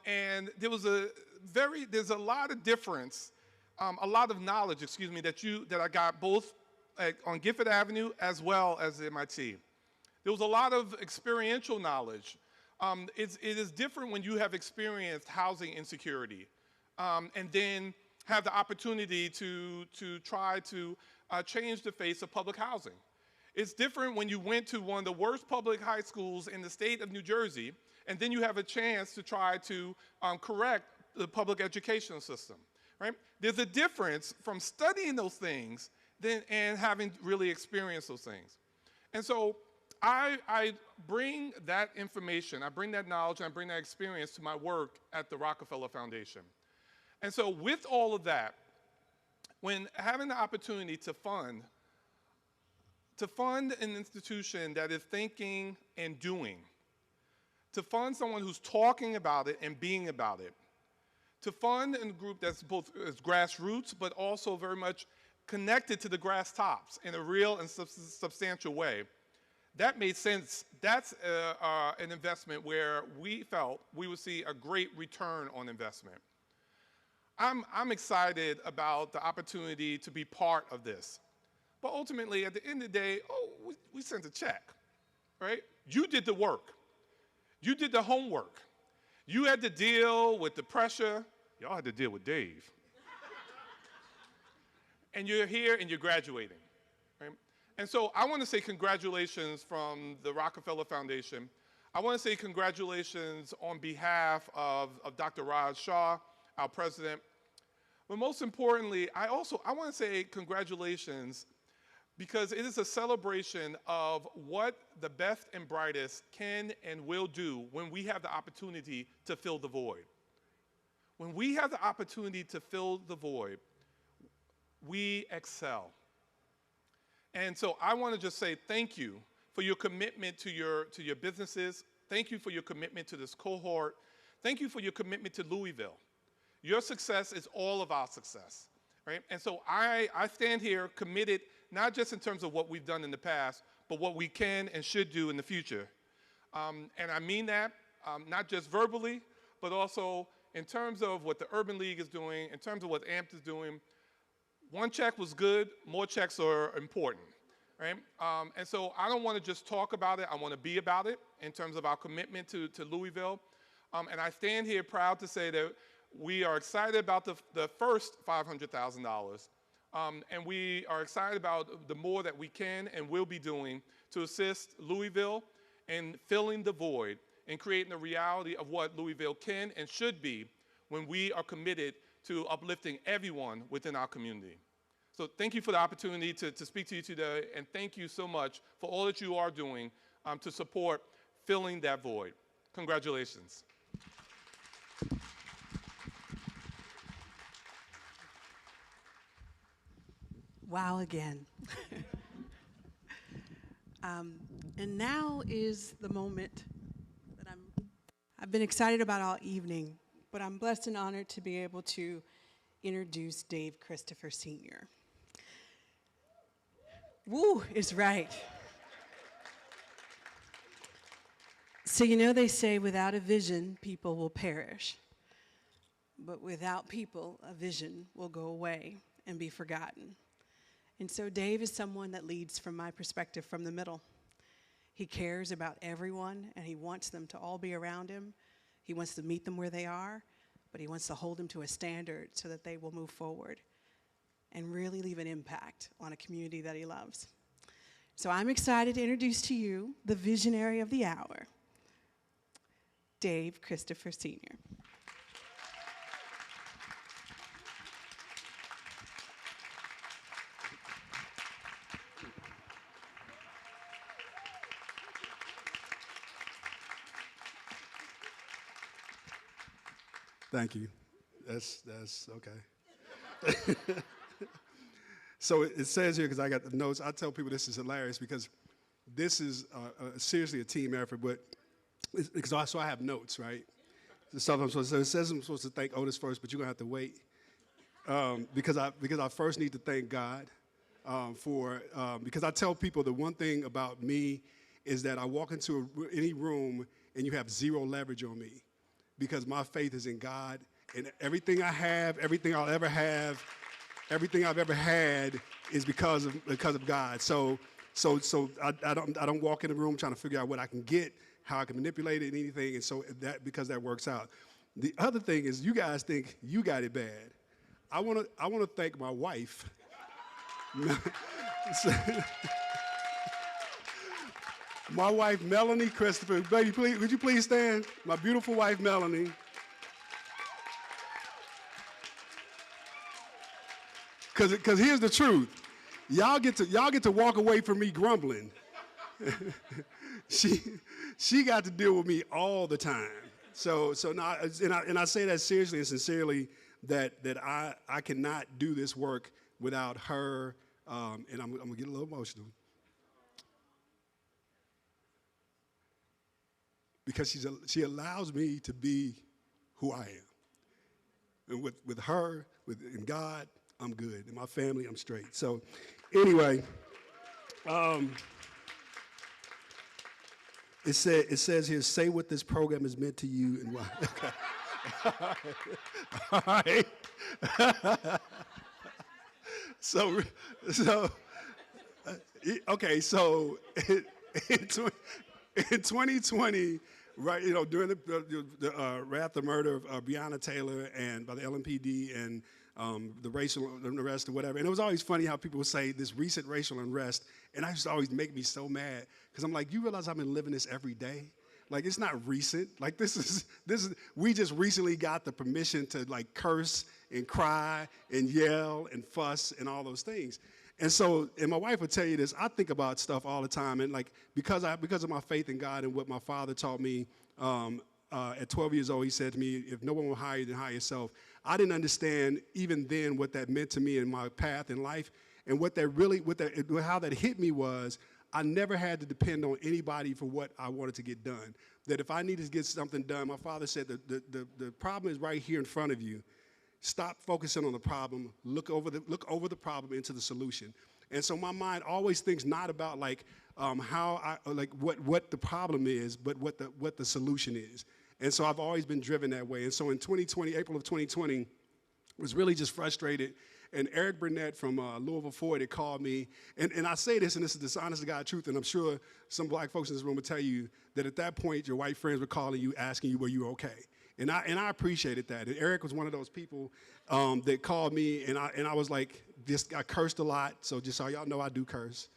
And there's a lot of difference, a lot of knowledge, that I got both on Gifford Avenue as well as MIT. There was a lot of experiential knowledge. It is different when you have experienced housing insecurity, and then have the opportunity to try to change the face of public housing. It's different when you went to one of the worst public high schools in the state of New Jersey, and then you have a chance to try to correct the public educational system, right? There's a difference from studying those things and having really experienced those things. And so I bring that information, I bring that knowledge, and I bring that experience to my work at the Rockefeller Foundation. And so with all of that, when having the opportunity to fund an institution that is thinking and doing, to fund someone who's talking about it and being about it, to fund a group that's both as grassroots but also very much connected to the grass tops in a real and substantial way, that made sense. That's an investment where we felt we would see a great return on investment. I'm excited about the opportunity to be part of this. But ultimately, at the end of the day, we sent a check, right? You did the work. You did the homework. You had to deal with the pressure. Y'all had to deal with Dave. And you're here and you're graduating, right? And so I want to say congratulations from the Rockefeller Foundation. I want to say congratulations on behalf of Dr. Raj Shah, our president. But most importantly, I want to say congratulations because it is a celebration of what the best and brightest can and will do when we have the opportunity to fill the void. When we have the opportunity to fill the void, we excel. And so I want to just say thank you for your commitment to your businesses. Thank you for your commitment to this cohort. Thank you for your commitment to Louisville. Your success is all of our success, right? And so I stand here committed, not just in terms of what we've done in the past, but what we can and should do in the future. And I mean that, not just verbally, but also in terms of what the Urban League is doing, in terms of what AMPED is doing. One check was good, more checks are important, right? And so I don't want to just talk about it, I want to be about it in terms of our commitment to Louisville. And I stand here proud to say that we are excited about the first $500,000, and we are excited about the more that we can and will be doing to assist Louisville in filling the void and creating the reality of what Louisville can and should be when we are committed to uplifting everyone within our community. So thank you for the opportunity to speak to you today, and thank you so much for all that you are doing to support filling that void. Congratulations. Wow again. And now is the moment that I've been excited about all evening, but I'm blessed and honored to be able to introduce Dave Christopher Sr. Woo is right. So you know they say without a vision, people will perish. But without people, a vision will go away and be forgotten. And so Dave is someone that leads, from my perspective, from the middle. He cares about everyone, and he wants them to all be around him. He wants to meet them where they are, but he wants to hold them to a standard so that they will move forward and really leave an impact on a community that he loves. So I'm excited to introduce to you the visionary of the hour, Dave Christopher Sr. Thank you. That's okay. So it says here, because I got the notes, I tell people this is hilarious because this is seriously a team effort, but because I have notes, right? So it says I'm supposed to thank Otis first, but you're gonna have to wait because I first need to thank God because I tell people the one thing about me is that I walk into any room and you have zero leverage on me because my faith is in God, and everything I have, everything I'll ever have, everything I've ever had is because of God. So I don't walk in the room trying to figure out what I can get, how I can manipulate it, anything, and so because that works out. The other thing is you guys think you got it bad. I want to thank my wife. My wife, Melanie Christopher. Baby, please, would you please stand? My beautiful wife, Melanie. Because here's the truth. Y'all get to walk away from me grumbling. She got to deal with me all the time. So now, and I say that seriously and sincerely that I cannot do this work without her. And I'm gonna get a little emotional. Because she allows me to be who I am. And with her, in God, I'm good. In my family, I'm straight. So anyway, it says here, say what this program has meant to you and why. Okay. All right. So okay, so in 2020, right, during right after the murder of Breonna Taylor and by the LMPD and the racial unrest or whatever, and it was always funny how people would say this recent racial unrest, and I used to always make me so mad because I'm like, you realize I've been living this every day? Like, it's not recent. Like, this is we just recently got the permission to like curse and cry and yell and fuss and all those things. And so, and my wife would tell you this, I think about stuff all the time. And like, because of my faith in God and what my father taught me, at 12 years old, he said to me, if no one will hire you, then hire yourself. I didn't understand even then what that meant to me in my path in life. And how that hit me was, I never had to depend on anybody for what I wanted to get done. That if I needed to get something done, my father said the problem is right here in front of you. Stop focusing on the problem. Look over the problem into the solution. And so my mind always thinks not about like what the problem is, but what the solution is. And so I've always been driven that way. And so in April of 2020, was really just frustrated. And Eric Burnett from Louisville Ford had called me. And I say this, and this is the honest to God truth, and I'm sure some black folks in this room will tell you that at that point, your white friends were calling you, asking you, were you okay? And I appreciated that. And Eric was one of those people that called me, and I was like, I cursed a lot. So just so y'all know, I do curse.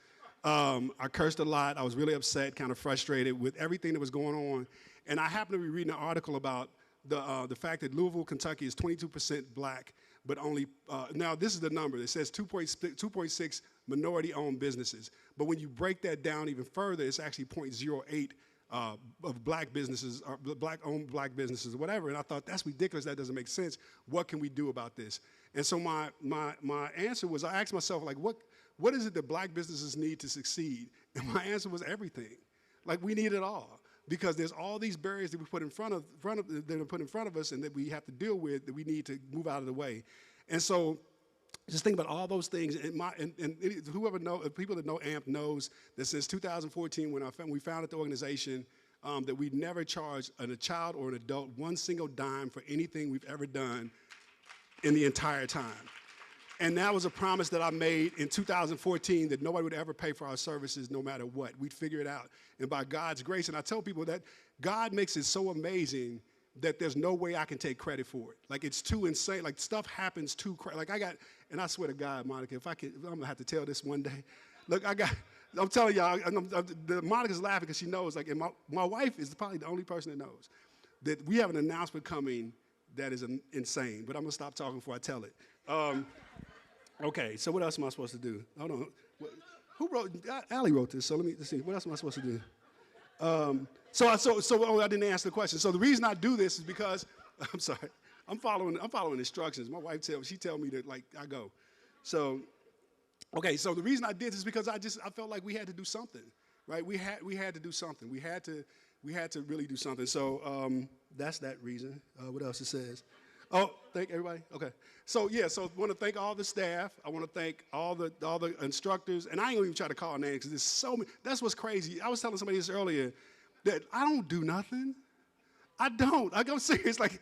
I cursed a lot. I was really upset, kind of frustrated with everything that was going on. And I happened to be reading an article about the fact that Louisville, Kentucky is 22% black, but only, now this is the number. It says 2.6 minority-owned businesses. But when you break that down even further, it's actually 0.08 of black businesses, or black-owned black businesses, or whatever. And I thought, that's ridiculous. That doesn't make sense. What can we do about this? And so my answer was, I asked myself, like, what is it that black businesses need to succeed? And my answer was everything. Like, we need it all. Because there's all these barriers that we put in front of that are put in front of us and that we have to deal with that we need to move out of the way. And so just think about all those things. And whoever knows, people that know AMP knows that since 2014 when we founded the organization, that we never charged a child or an adult one single dime for anything we've ever done in the entire time. And that was a promise that I made in 2014 that nobody would ever pay for our services no matter what. We'd figure it out. And by God's grace, and I tell people that God makes it so amazing that there's no way I can take credit for it. Like, it's too insane. Like, stuff happens too crazy. Like, and I swear to God, Monica, I'm going to have to tell this one day. Look, I'm telling y'all, Monica's laughing because she knows, like, and my wife is probably the only person that knows that we have an announcement coming that is insane. But I'm going to stop talking before I tell it. Okay, so what else am I supposed to do? Hold on. Who wrote? Allie wrote this, so let's see. What else am I supposed to do? I didn't answer the question. So the reason I do this is because, I'm sorry, I'm following instructions. My wife she tell me that, like, I go. So, okay, so the reason I did this is because I felt like we had to do something, right? We had to do something. We had to really do something. So that's that reason. What else it says? Oh, thank everybody? Okay. So, yeah, so I want to thank all the staff. I want to thank all the instructors. And I ain't going to even try to call names because there's so many. That's what's crazy. I was telling somebody this earlier that I don't do nothing. I don't. Like, I'm serious. Like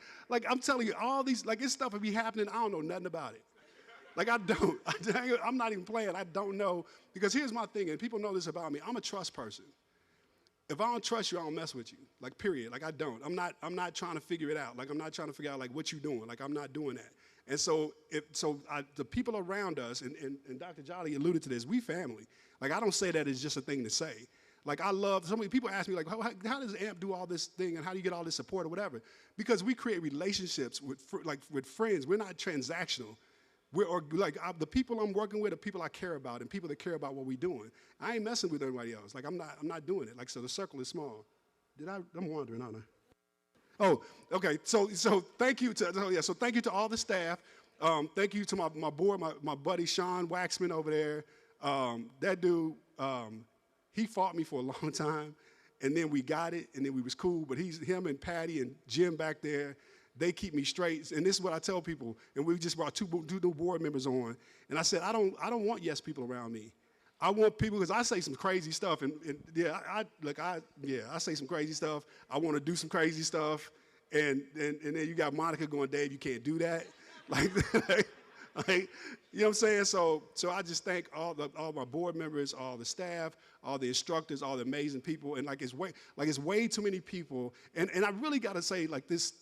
I'm telling you, all these, like, this stuff will be happening. I don't know nothing about it. Like, I don't. I'm not even playing. I don't know. Because here's my thing, and people know this about me. I'm a trust person. If I don't trust you, I don't mess with you. Like, period. Like, I don't. I'm not trying to figure it out. Like, I'm not trying to figure out, like, what you're doing. Like, I'm not doing that. And so, the people around us, and Dr. Jolly alluded to this, we family. Like, I don't say that as just a thing to say. Like, I love, so many people ask me, like, how does AMP do all this thing, and how do you get all this support or whatever? Because we create relationships with friends. We're not transactional. The people I'm working with are people I care about and people that care about what we're doing. I ain't messing with everybody else. Like, I'm not doing it. Like, so the circle is small. I'm wandering, aren't I? Oh, okay. So thank you so thank you to all the staff. Thank you to my board, my buddy Sean Waxman over there. That dude, he fought me for a long time, and then we got it, and then we was cool. But him and Patty and Jim back there, they keep me straight. And this is what I tell people. And we just brought two new board members on. And I said, I don't want yes people around me. I want people, because I say some crazy stuff. And I say some crazy stuff. I want to do some crazy stuff. And then you got Monica going, Dave, you can't do that. You know what I'm saying? So I just thank all my board members, all the staff, all the instructors, all the amazing people, and it's way too many people. And I really got to say, like, this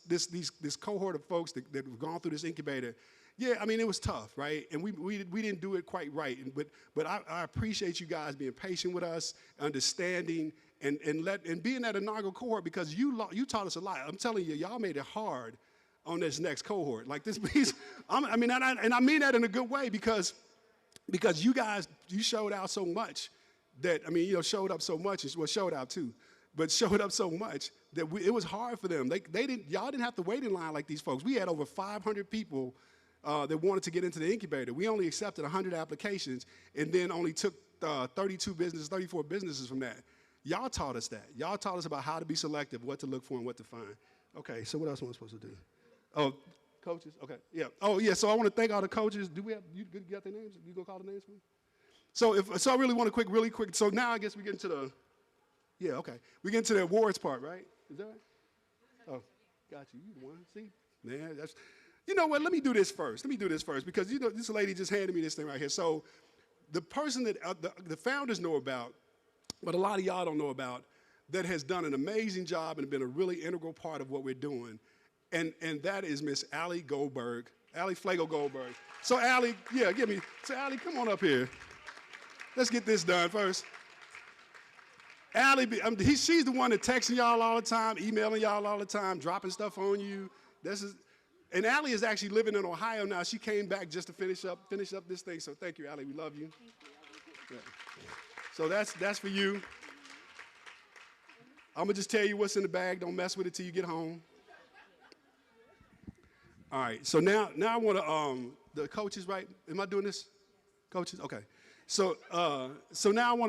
cohort of folks that have gone through this incubator. Yeah, I mean, it was tough, right? And we didn't do it quite right. But I appreciate you guys being patient with us, understanding, and being that inaugural cohort, because you taught us a lot. I'm telling you, y'all made it hard on this next cohort. Like, this piece, I mean that in a good way, because you guys, you showed out so much that, I mean, showed up so much, showed out too, but showed up so much that it was hard for them. Y'all didn't have to wait in line like these folks. We had over 500 people that wanted to get into the incubator. We only accepted 100 applications, and then only took 34 businesses from that. Y'all taught us that. Y'all taught us about how to be selective, what to look for, and what to find. Okay, so what else am I supposed to do? Oh, coaches? Okay, yeah. Oh, yeah, so I want to thank all the coaches. Do we have, you got their names? You going to call the names for me? So I really want to really quick. So now I guess we get into we get into the awards part, right? Is that right? Oh, got you. You the one. See? Man, that's, you know what? Let me do this first, because, this lady just handed me this thing right here. So the person that the founders know about, but a lot of y'all don't know about, that has done an amazing job and been a really integral part of what we're doing, and that is Miss Allie Goldberg, Allie Flagle Goldberg. So Allie, Allie, come on up here. Let's get this done first. Allie, she's the one that texting y'all all the time, emailing y'all all the time, dropping stuff on you. And Allie is actually living in Ohio now. She came back just to finish up this thing. So thank you, Allie. We love you. Yeah. So that's for you. I'm gonna just tell you what's in the bag. Don't mess with it till you get home. All right. So now I want to the coaches, right? Am I doing this? Coaches, okay. So now we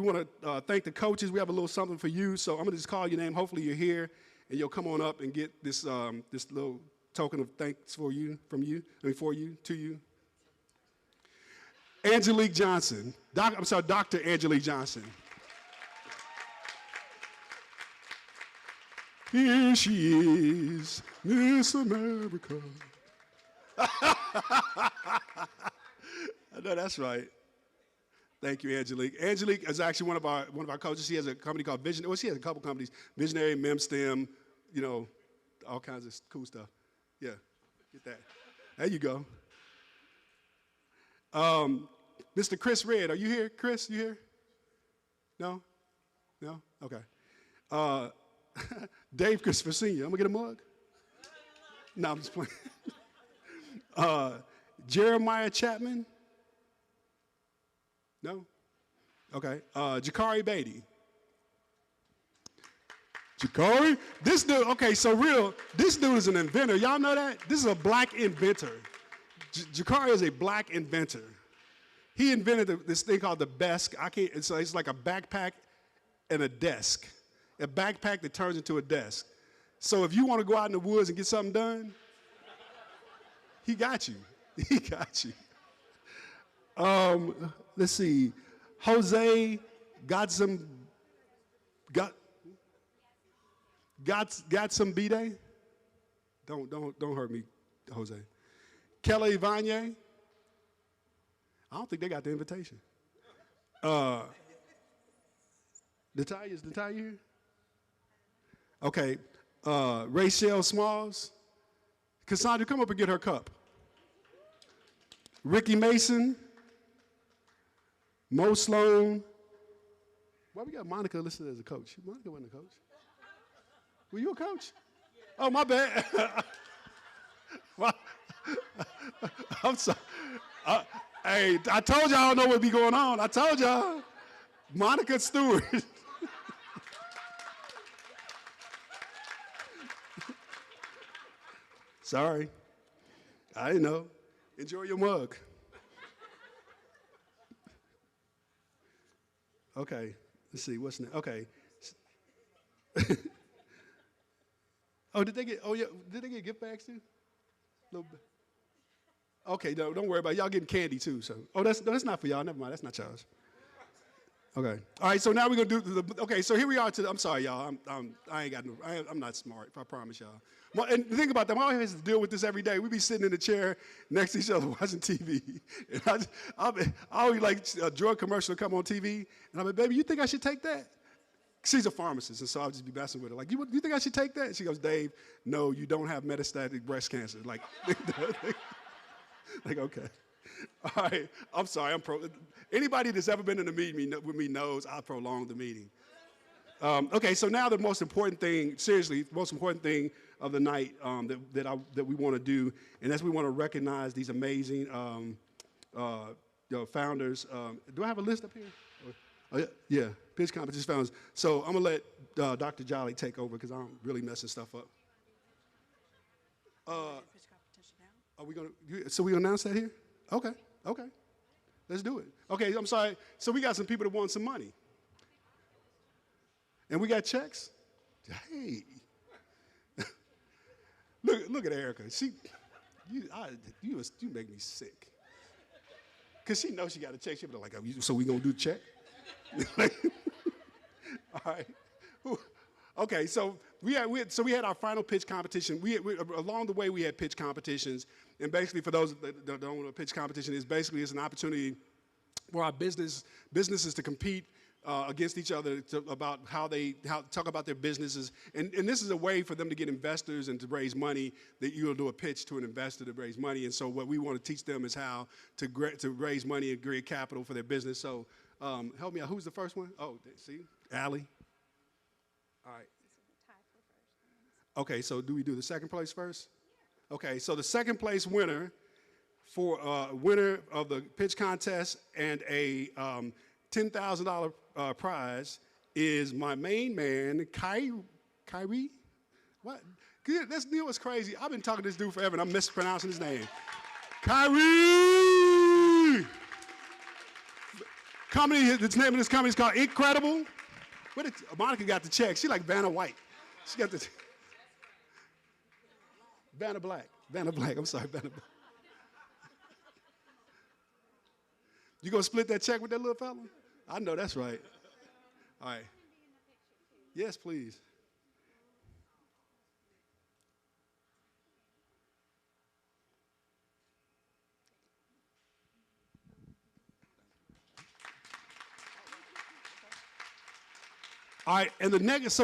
want to thank the coaches. We have a little something for you. So I'm gonna just call your name. Hopefully you're here, and you'll come on up and get this this little token of thanks for you, to you. Angelique Johnson. Dr. Angelique Johnson. Here she is, Miss America. No, that's right. Thank you, Angelique. Angelique is actually one of our coaches. She has a company called Vision. Well, she has a couple companies, Visionary, MemStem, you know, all kinds of cool stuff. Yeah, get that. There you go. Mr. Chris Red, are you here? Chris, you here? No? No? Okay. Dave Christopher Sr., I'm gonna get a mug? No, I'm just playing. Jeremiah Chapman? No? Okay. Jakari Beatty. Jakari? This dude, okay, so this dude is an inventor. Y'all know that? This is a black inventor. Jakari is a black inventor. He invented this thing called the Besk. It's like a backpack and a desk. A backpack that turns into a desk. So if you want to go out in the woods and get something done, he got you. He got you. Let's see. Jose got some B-Day? Don't hurt me, Jose. Kelly Vanier? I don't think they got the invitation. Natalia, is Natalia here? Okay. Rachel Smalls. Cassandra, come up and get her cup. Ricky Mason. Mo Sloan. Why we got Monica listed as a coach? Monica wasn't a coach. Were you a coach? Oh, my bad. I'm sorry. Hey, I told y'all I don't know what be going on. I told y'all. Monica Stewart. Sorry. I didn't know. Enjoy your mug. Okay. Let's see. What's next? Okay. Did they get gift bags too? Little bit. Okay, no, don't worry about it. Y'all getting candy too. So, that's not for y'all. Never mind. That's not y'all's. Okay. All right. So now we're gonna do okay. So here we are. I'm sorry, y'all. I'm not smart. I promise y'all. And think about that. My wife has to deal with this every day. We be sitting in the chair next to each other watching TV. And I always like a drug commercial to come on TV, and I'm like, baby, you think I should take that? She's a pharmacist, and so I'll just be messing with her. Like, you think I should take that? And she goes, Dave, no, you don't have metastatic breast cancer. Like, like, okay. All right, I'm sorry. Anybody that's ever been in a meeting with me knows I prolong the meeting. Okay, so now the most important thing, seriously, the most important thing of the night that we want to do, and that's we want to recognize these amazing founders. Do I have a list up here? Yeah, pitch competition founders. So I'm going to let Dr. Jolly take over because I'm really messing stuff up. Are we going to? So we announce that here? Okay. Let's do it. Okay, I'm sorry. So we got some people that want some money. And we got checks? Hey. Look at Erica. You make me sick. Because she knows she got a check. She'll be like, so we going to do the check? All right. Okay, so we had our final pitch competition. Along the way, we had pitch competitions. And basically, for those that don't know what a pitch competition is, basically it's an opportunity for our businesses to compete against each other about how talk about their businesses. And this is a way for them to get investors and to raise money, that you'll do a pitch to an investor to raise money. And so what we want to teach them is how to raise money and create capital for their business. So help me out. Who's the first one? Oh, see? Allie. All right. Okay, so do we do the second place first? Okay, so the second place winner for winner of the pitch contest and a $10,000 prize is my main man, Kyrie. What? That's what's crazy. I've been talking to this dude forever, and I'm mispronouncing his name. Kyrie. The name of this company is called Incredible. Monica got the check. She like Vanna White. She got the Vanna Black. I'm sorry, Vanna Black. You gonna split that check with that little fella? I know that's right. All right. Yes, please. All right, and the next,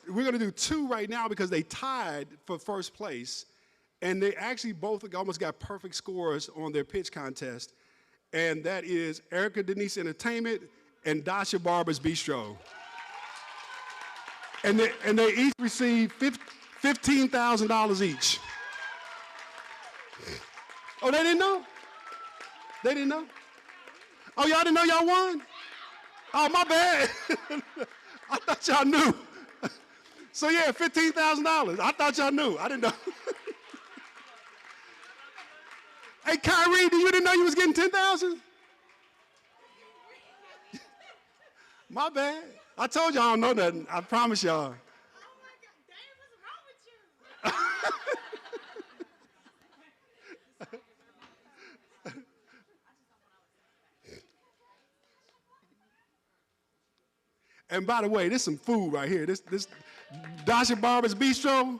we're gonna do 2 right now because they tied for first place, and they actually both almost got perfect scores on their pitch contest, and that is Erica Denise Entertainment and Dasha Barber's Bistro. And they each received $15,000 each. Oh, they didn't know? They didn't know? Oh, y'all didn't know y'all won? Oh, my bad. I thought y'all knew. So yeah, $15,000. I thought y'all knew. I didn't know. Hey, Kyrie, you didn't know you was getting 10,000? My bad. I told y'all I don't know nothing. I promise y'all. Oh my God, Dave, what's wrong with you? And by the way, there's some food right here. This Dasha Barber's Bistro,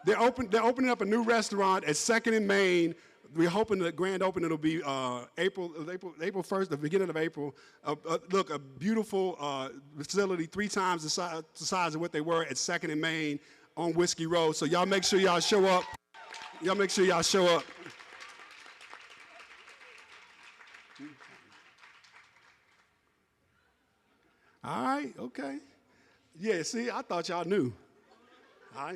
they're opening up a new restaurant at 2nd and Main. We're hoping the grand opening will be April 1st, the beginning of April. Look, a beautiful facility, 3 times the size of what they were at 2nd and Main on Whiskey Road. So y'all make sure y'all show up. Y'all make sure y'all show up. All right, okay. Yeah, see, I thought y'all knew. All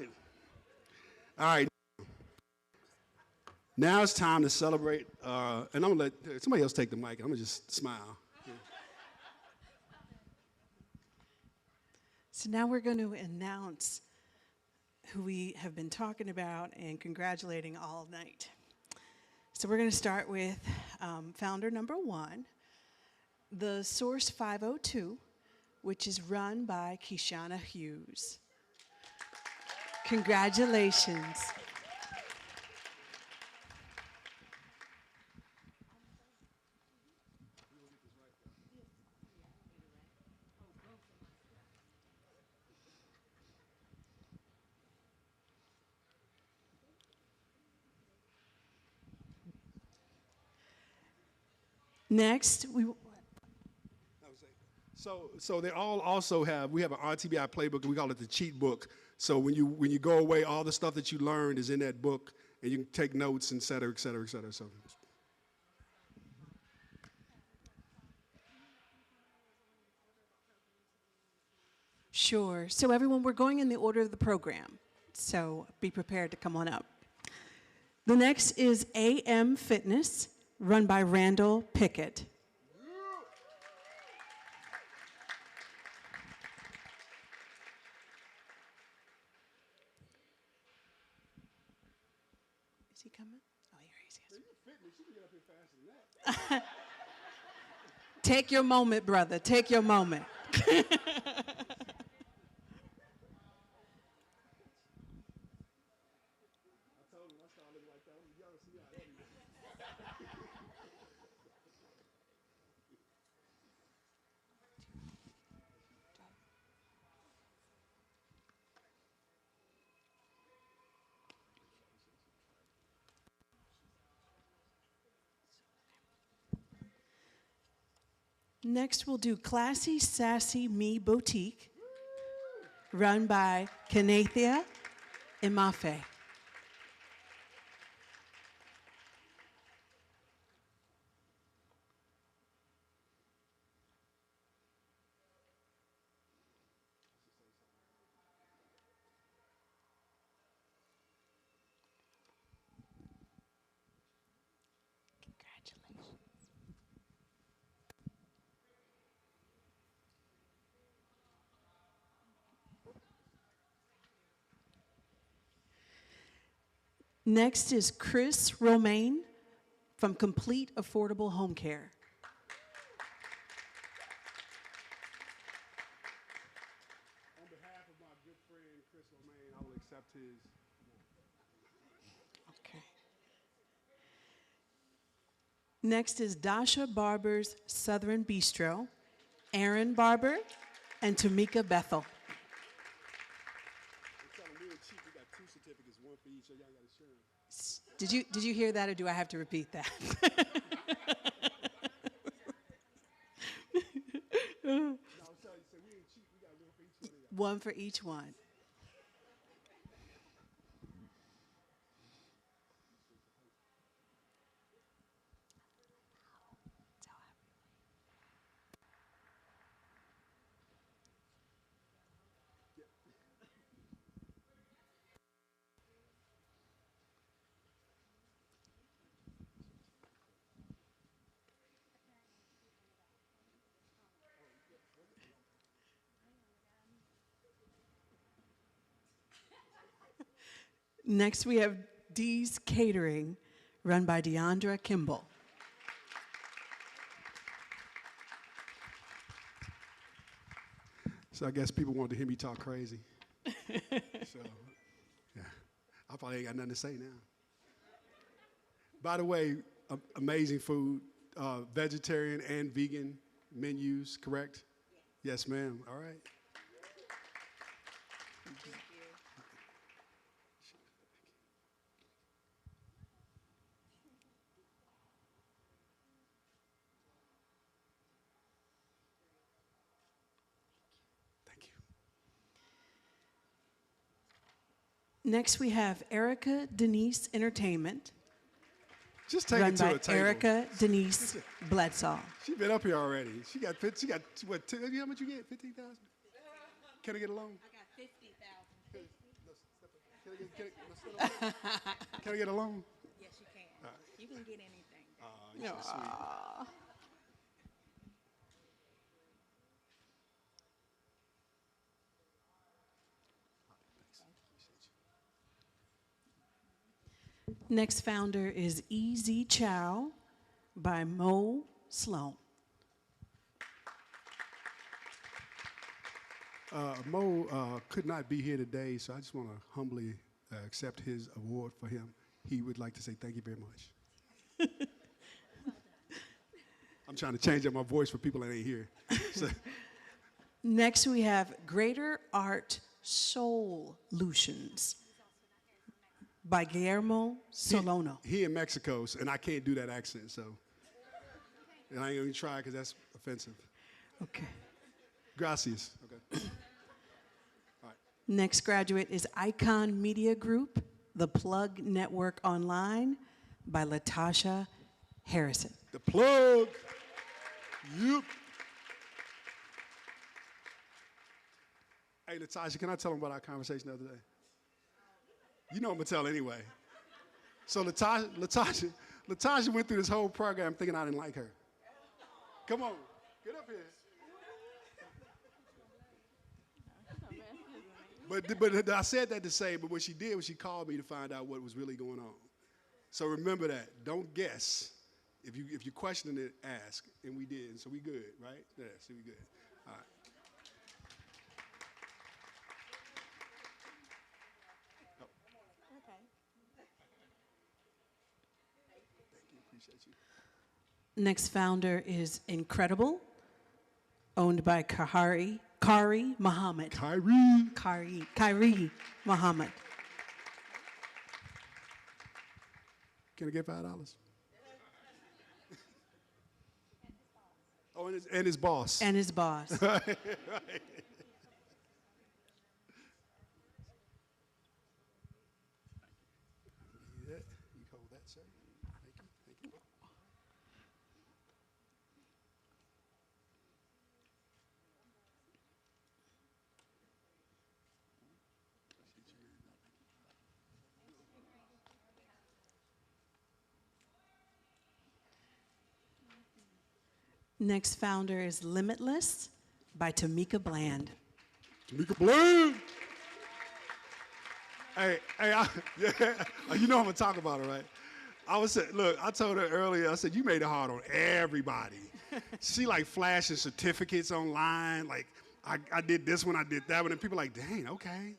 right. Now it's time to celebrate, and I'm gonna let somebody else take the mic. I'm gonna just smile. Yeah. So now we're going to announce who we have been talking about and congratulating all night. So we're going to start with founder number 1, the Source 502, which is run by Keshana Hughes. Congratulations. Next, So they all also we have an RTBI playbook, and we call it the cheat book. So when you go away, all the stuff that you learned is in that book, and you can take notes, et cetera, et cetera, et cetera. So. sure. So everyone, we're going in the order of the program. So be prepared to come on up. The next is AM Fitness, run by Randall Pickett. Is he coming? Oh, here he is. Take your moment, brother. Take your moment. Next, we'll do Classy Sassy Me Boutique, run by Kenathia Imafe. Congratulations. Next is Chris Romaine from Complete Affordable Home Care. On behalf of my good friend Chris Romaine, I will accept his. Okay. Next is Dasha Barber's Southern Bistro, Aaron Barber, and Tamika Bethel. Certificates, 1 for each, so y'all gotta share them. Did you hear that, or do I have to repeat that? One for each one. Next, we have Dee's Catering, run by Deandra Kimball. So I guess people want to hear me talk crazy. So, yeah, I probably ain't got nothing to say now. By the way, amazing food, vegetarian and vegan menus, correct? Yes, ma'am. All right. Next, we have Erica Denise Entertainment, Just take run it to by a table. Erica Denise Bledsaw. She been up here already. She got what? You know how much you get? 15,000. Can I get a loan? I got 50,000. Can I get a loan? Yes, you can. You can get anything. You're so sweet. Next founder is E.Z. Chow by Mo Sloan. Mo could not be here today, so I just want to humbly accept his award for him. He would like to say thank you very much. I'm trying to change up my voice for people that ain't here. So, Next, we have Greater Art Solutions by Guillermo Solono. he in Mexico, and I can't do that accent, so. And I ain't going to try because that's offensive. Okay. Gracias. Okay. Next graduate is Icon Media Group, The Plug Network Online by Latasha Harrison. The plug. Yep. Hey, Latasha, can I tell them about our conversation the other day? You know I'm going to tell anyway. So Latasha went through this whole program thinking I didn't like her. Come on, get up here. But I said that to say, but what she did was she called me to find out what was really going on. So remember that. Don't guess. If you're questioning it, ask. And we did. So we good, right? Yeah, so we good. All right. Next founder is Incredible, owned by Kari Muhammad. Kyrie Muhammad. Can I get $5? Oh, and his boss. And his boss. Right. You hold that, sir. Thank you. Next founder is Limitless by Tamika Bland. Tamika Bland. Hey, yeah, you know I'm gonna talk about her, right? I told her earlier, I said, you made it hard on everybody. She like flashing certificates online, like, I did this one, I did that one, and people like, dang, okay.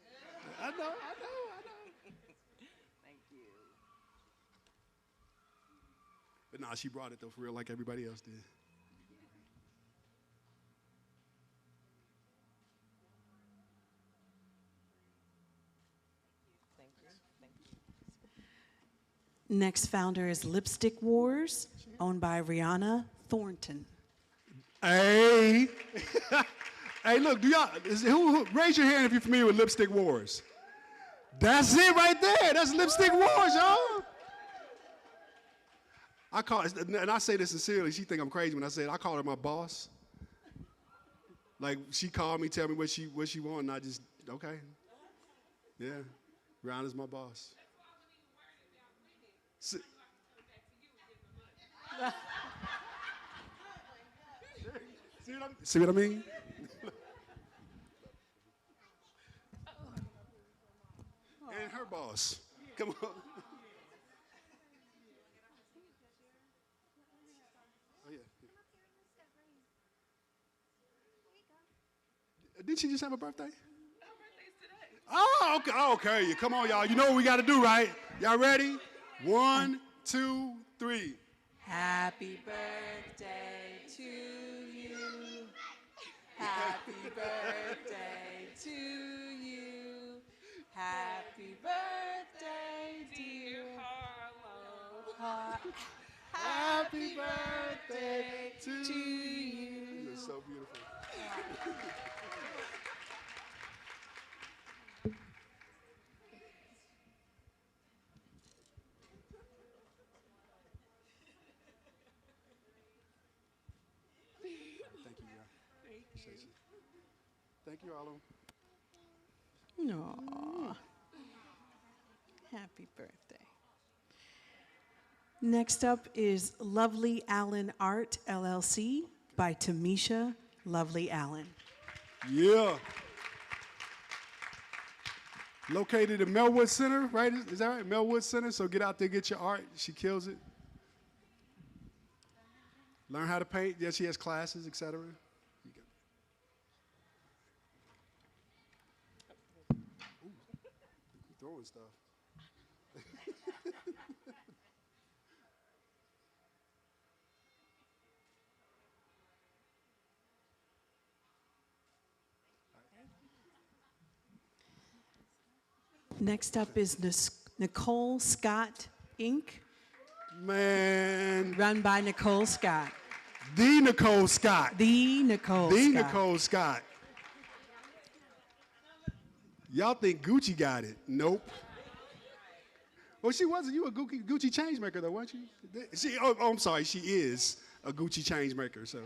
I know. Thank you. But nah, she brought it though, for real, like everybody else did. Next founder is Lipstick Wars, owned by Rihanna Thornton. Hey, Hey, look, raise your hand if you're familiar with Lipstick Wars. That's it right there. That's Lipstick Wars, y'all. And I say this sincerely. She think I'm crazy when I say it. I call her my boss. Like, she called me, tell me what she want, and I just, okay. Yeah, Brown is my boss. See what I mean? And her boss. Come on. Oh, yeah. Did she just have a birthday? Her birthday's today. Oh, okay. Oh, okay. Come on, y'all. You know what we got to do, right? Y'all ready? 1, 2, 3. Happy birthday to you. Happy birthday to you. Happy birthday, dear Harlow. Happy birthday to you. You're so beautiful. Thank you, Arlo. No. Happy birthday. Next up is Lovely Allen Art, LLC, by Tamisha Lovely Allen. Yeah. Located in Melwood Center, right? Is that right? Melwood Center. So get out there, get your art. She kills it. Learn how to paint. Yeah, she has classes, etc. Throwing stuff. Next up is Nicole Scott, Inc., Man. run by Nicole Scott. The Nicole Scott. The Nicole The Scott. Nicole Scott. Y'all think Gucci got it? Nope. Well, she wasn't. You a Gucci change maker, though, weren't you? I'm sorry. She is a Gucci change maker, so.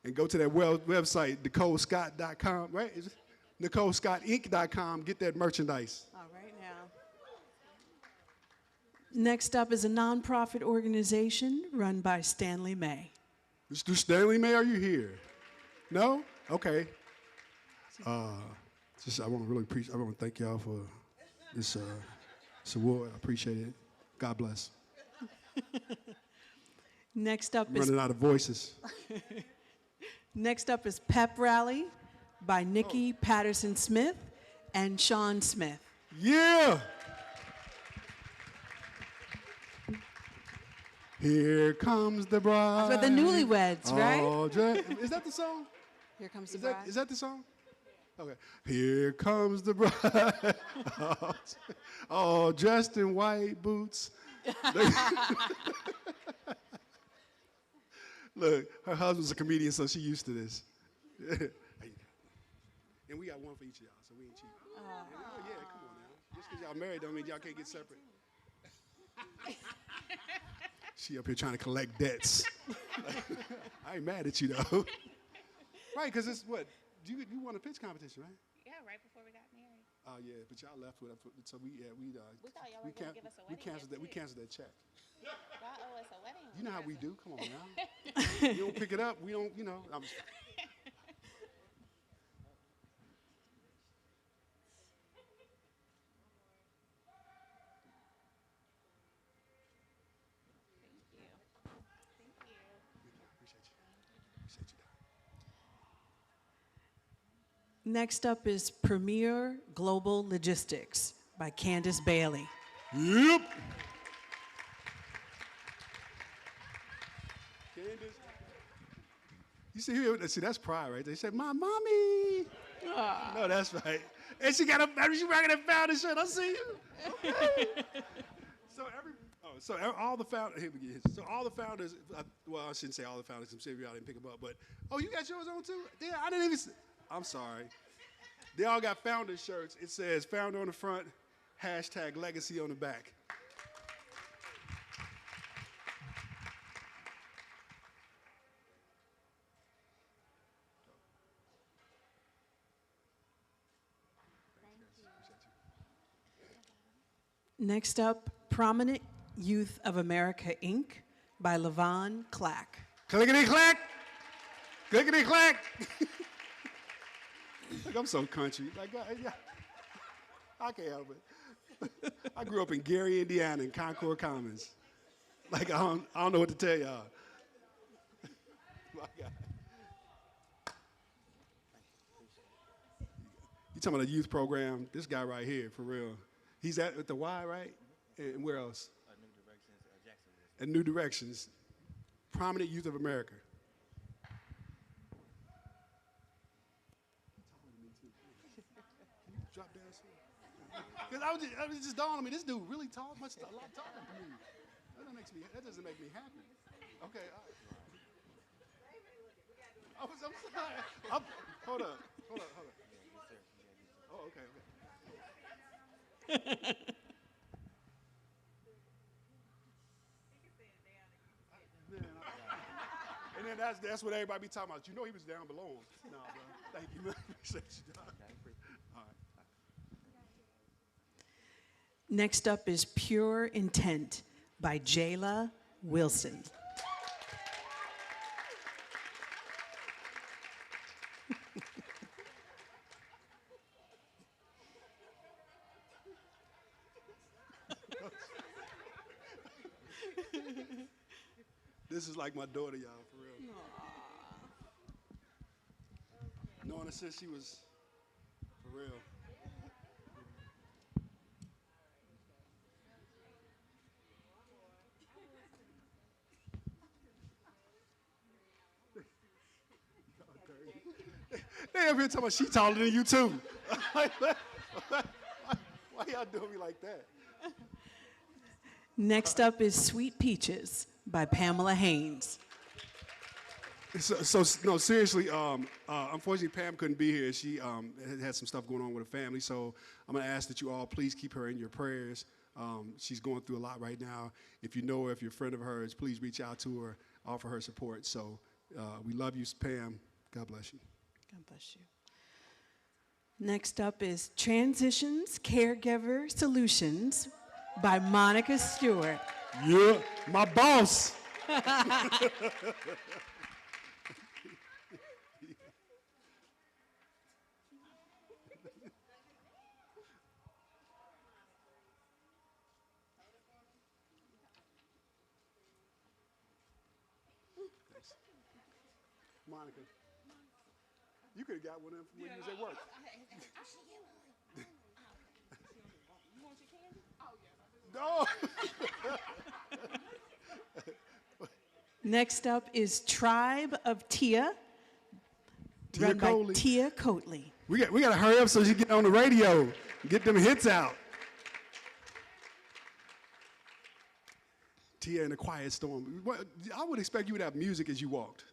And go to that website, NicoleScott.com, right? Is it? NicoleScottInc.com. Get that merchandise. All right, now. Next up is a nonprofit organization run by Stanley May. Mr. Stanley May, are you here? No? Okay. I want to thank y'all for this award. I appreciate it. God bless. Next up I'm is running out of voices. Next up is Pep Rally by Nikki Patterson Smith and Sean Smith. Yeah. Here comes the bride. For the newlyweds, right? Is that the song? Here comes the bride. Is that the song? Okay. Here comes the bride. all dressed in white boots. Look, her husband's a comedian, so she's used to this. And we got one for each of y'all, so we ain't cheap. Oh, yeah, come on now. Just because y'all married don't mean y'all can't get separate. She up here trying to collect debts. I ain't mad at you, though. Right, because it's what? You won a pitch competition, right? Yeah, right before we got married. Oh, yeah, but y'all left with it, so we thought y'all were going to give us a wedding canceled that. gift, We too. canceled that check. Y'all owe us a wedding. You know how we do. Come on now. You don't pick it up. We don't. I'm just, appreciate you. Next up is Premier Global Logistics by Candace Bailey. Yep. Candace. You see here, that's pride, right? They said, "My mommy." No, that's right. And she got she rocking that founder shirt. I see you. Okay. All the founders. Here we get his. So all the founders. Well, I shouldn't say all the founders. I'm saying y'all didn't pick them up, but you got yours on too. Yeah, I didn't even. I'm sorry. They all got founder shirts. It says "founder" on the front, #legacy on the back. Next up, Prominent Youth of America, Inc. by Levon Clack. Clickety clack. Clickety clack. Look, I'm so country. Like, I can't help it. I grew up in Gary, Indiana, in Concord Commons. Like, I don't know what to tell y'all. My God. You talking about a youth program? This guy right here, for real. He's at the Y, right? And where else? New Directions, Jacksonville. And New Directions. Prominent Youth of America. Can you drop down some? Because I was just dawning on me, this dude really a lot talking to me. That doesn't make me happy. Okay, all right. I'm sorry. Hold up. Oh, okay. And then that's what everybody be talking about. You know he was down below him. No, bro. Thank you, man. Appreciate you, Doc. All right. Next up is Pure Intent by Jayla Wilson. This is like my daughter, y'all, for real. Knowing her since she was, for real. They up here talking about she taller than you too. Why y'all doing me like that? Next up is Sweet Peaches by Pamela Haynes. No, seriously, unfortunately Pam couldn't be here. She had some stuff going on with her family, so I'm gonna ask that you all please keep her in your prayers. She's going through a lot right now. If you know her, if you're a friend of hers, please reach out to her, offer her support. So we love you, Pam. God bless you. God bless you. Next up is Transitions Caregiver Solutions by Monica Stewart. Yeah, my boss. Monica, you could have got one of them when you was at work. No. Next up is Tribe of Tia, run by Tia Coatley. We got to hurry up so she get on the radio, get them hits out. Tia in a Quiet Storm. I would expect you would have music as you walked.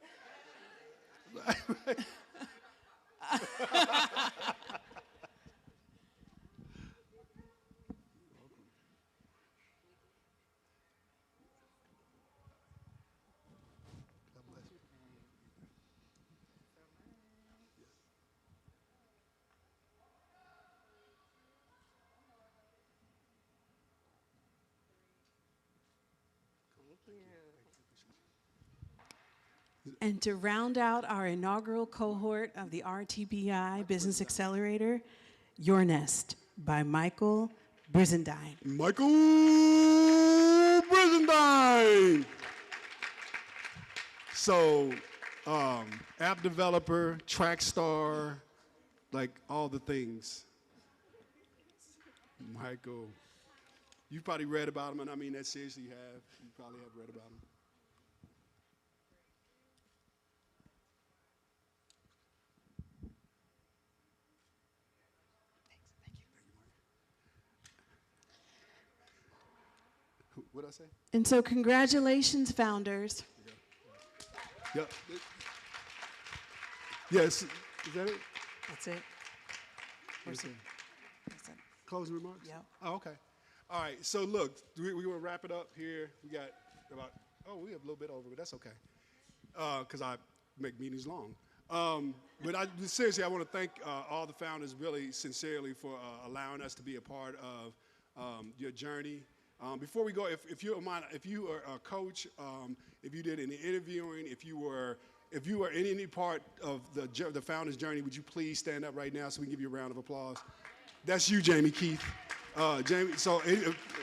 And to round out our inaugural cohort of the RTBI Business Accelerator, Your Nest by Michael Brizendine. Michael Brizendine! So, app developer, track star, like all the things. Michael. You probably read about him, and I mean that seriously you have. You probably have read about him. What'd I say? And so congratulations, founders. Yep. Yes. Is that it? That's it. Where's it? That's it. Closing remarks? Yep. Oh, okay. All right. So look, we want to wrap it up here. We got about, we have a little bit over, but that's okay. Because I make meetings long. But seriously, I want to thank all the founders really sincerely for allowing us to be a part of your journey. Before we go, if you are a coach, if you did any interviewing, if you were in any part of the founder's journey, would you please stand up right now so we can give you a round of applause? That's you, Jamie Keith. Jamie, so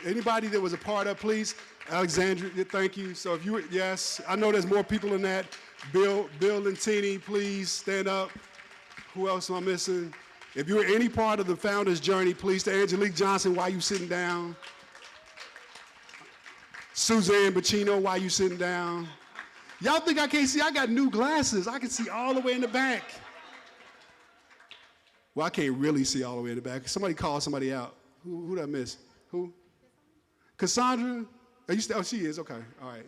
anybody that was a part of, please, Alexandra, thank you. So if you were, yes, I know there's more people than that. Bill Lentini, please stand up. Who else am I missing? If you were any part of the founder's journey, please, to Angelique Johnson, why you sitting down? Suzanne Bacino, why you sitting down? Y'all think I can't see? I got new glasses. I can see all the way in the back. Well, I can't really see all the way in the back. Somebody call somebody out. Who did I miss? Who? Cassandra? Are you still? Oh, she is. Okay. All right.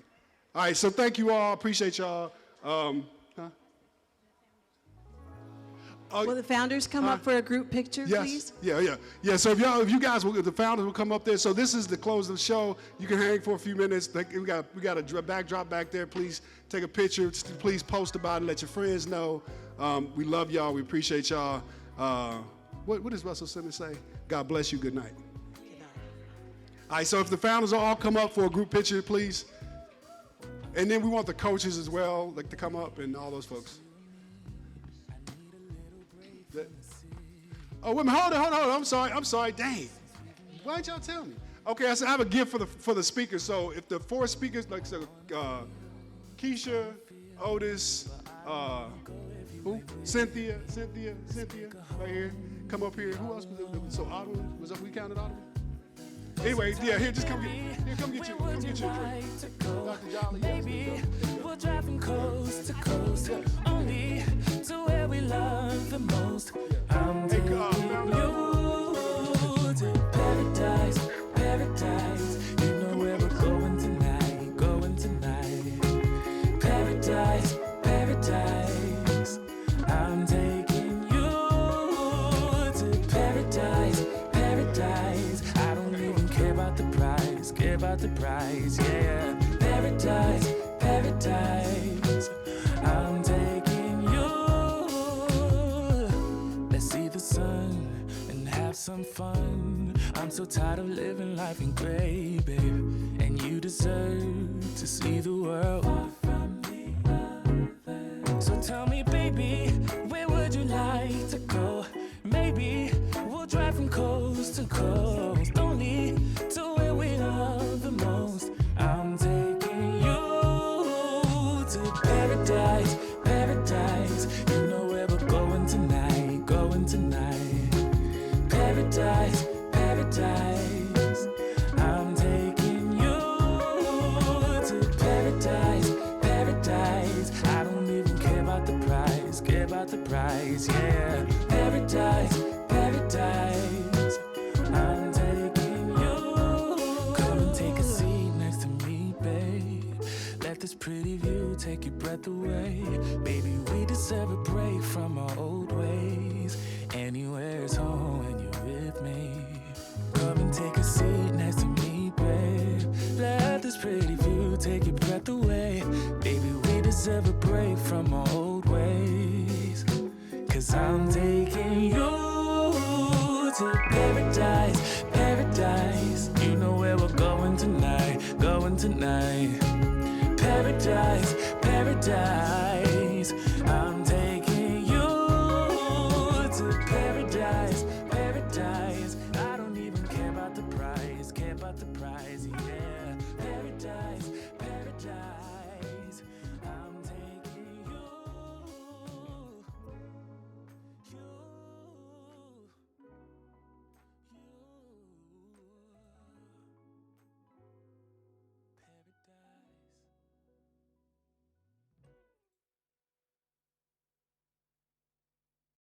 All right. So thank you all. Appreciate y'all. Will the founders come up for a group picture, please? Yeah. So if you guys, if the founders will come up there. So this is the close of the show. You can hang for a few minutes. We got a backdrop back there. Please take a picture. Please post about it. Let your friends know. We love y'all. We appreciate y'all. What does Russell Simmons say? God bless you. Good night. Good night. All right. So if the founders all come up for a group picture, please. And then we want the coaches as well, to come up, and all those folks. Oh, wait a minute, hold on. I'm sorry. Dang. Why didn't y'all tell me? Okay, I have a gift for the speakers. So if the four speakers, Keisha, Otis, who? Cynthia, right here. Come up here. Who else was there? So Ottoman, we counted Ottoman? Anyway, yeah, here, just come get you a drink. Dr. Jolly. Maybe we'll drive from coast to coast, only to where we love the most. I'm taking you to paradise. You know where we're going tonight. Paradise. I'm taking you to paradise. I don't even care about the price, yeah. Paradise. I'm taking you. Let's see the sun and have some fun. I'm so tired of living life in gray, babe. And you deserve to see the world from the other. So tell me, baby, where would you like to go? Maybe we'll drive from coast to coast, only to where we love the most. I'm taking you to paradise. You know where we're going tonight. Paradise. I'm taking you to paradise. I don't even care about the price, yeah. Paradise. I'm taking you. Come and take a seat next to me, babe. Let this pretty view take your breath away. Baby, we deserve a break from our old ways. Anywhere's home when you're with me. Come and take a seat next to me, babe. Let this pretty view take your breath away. Baby, we deserve a break from our old ways. 'Cause I'm taking you to paradise. You know where we're going tonight. Paradise. I'm taking you to paradise. I don't even care about the price, yeah.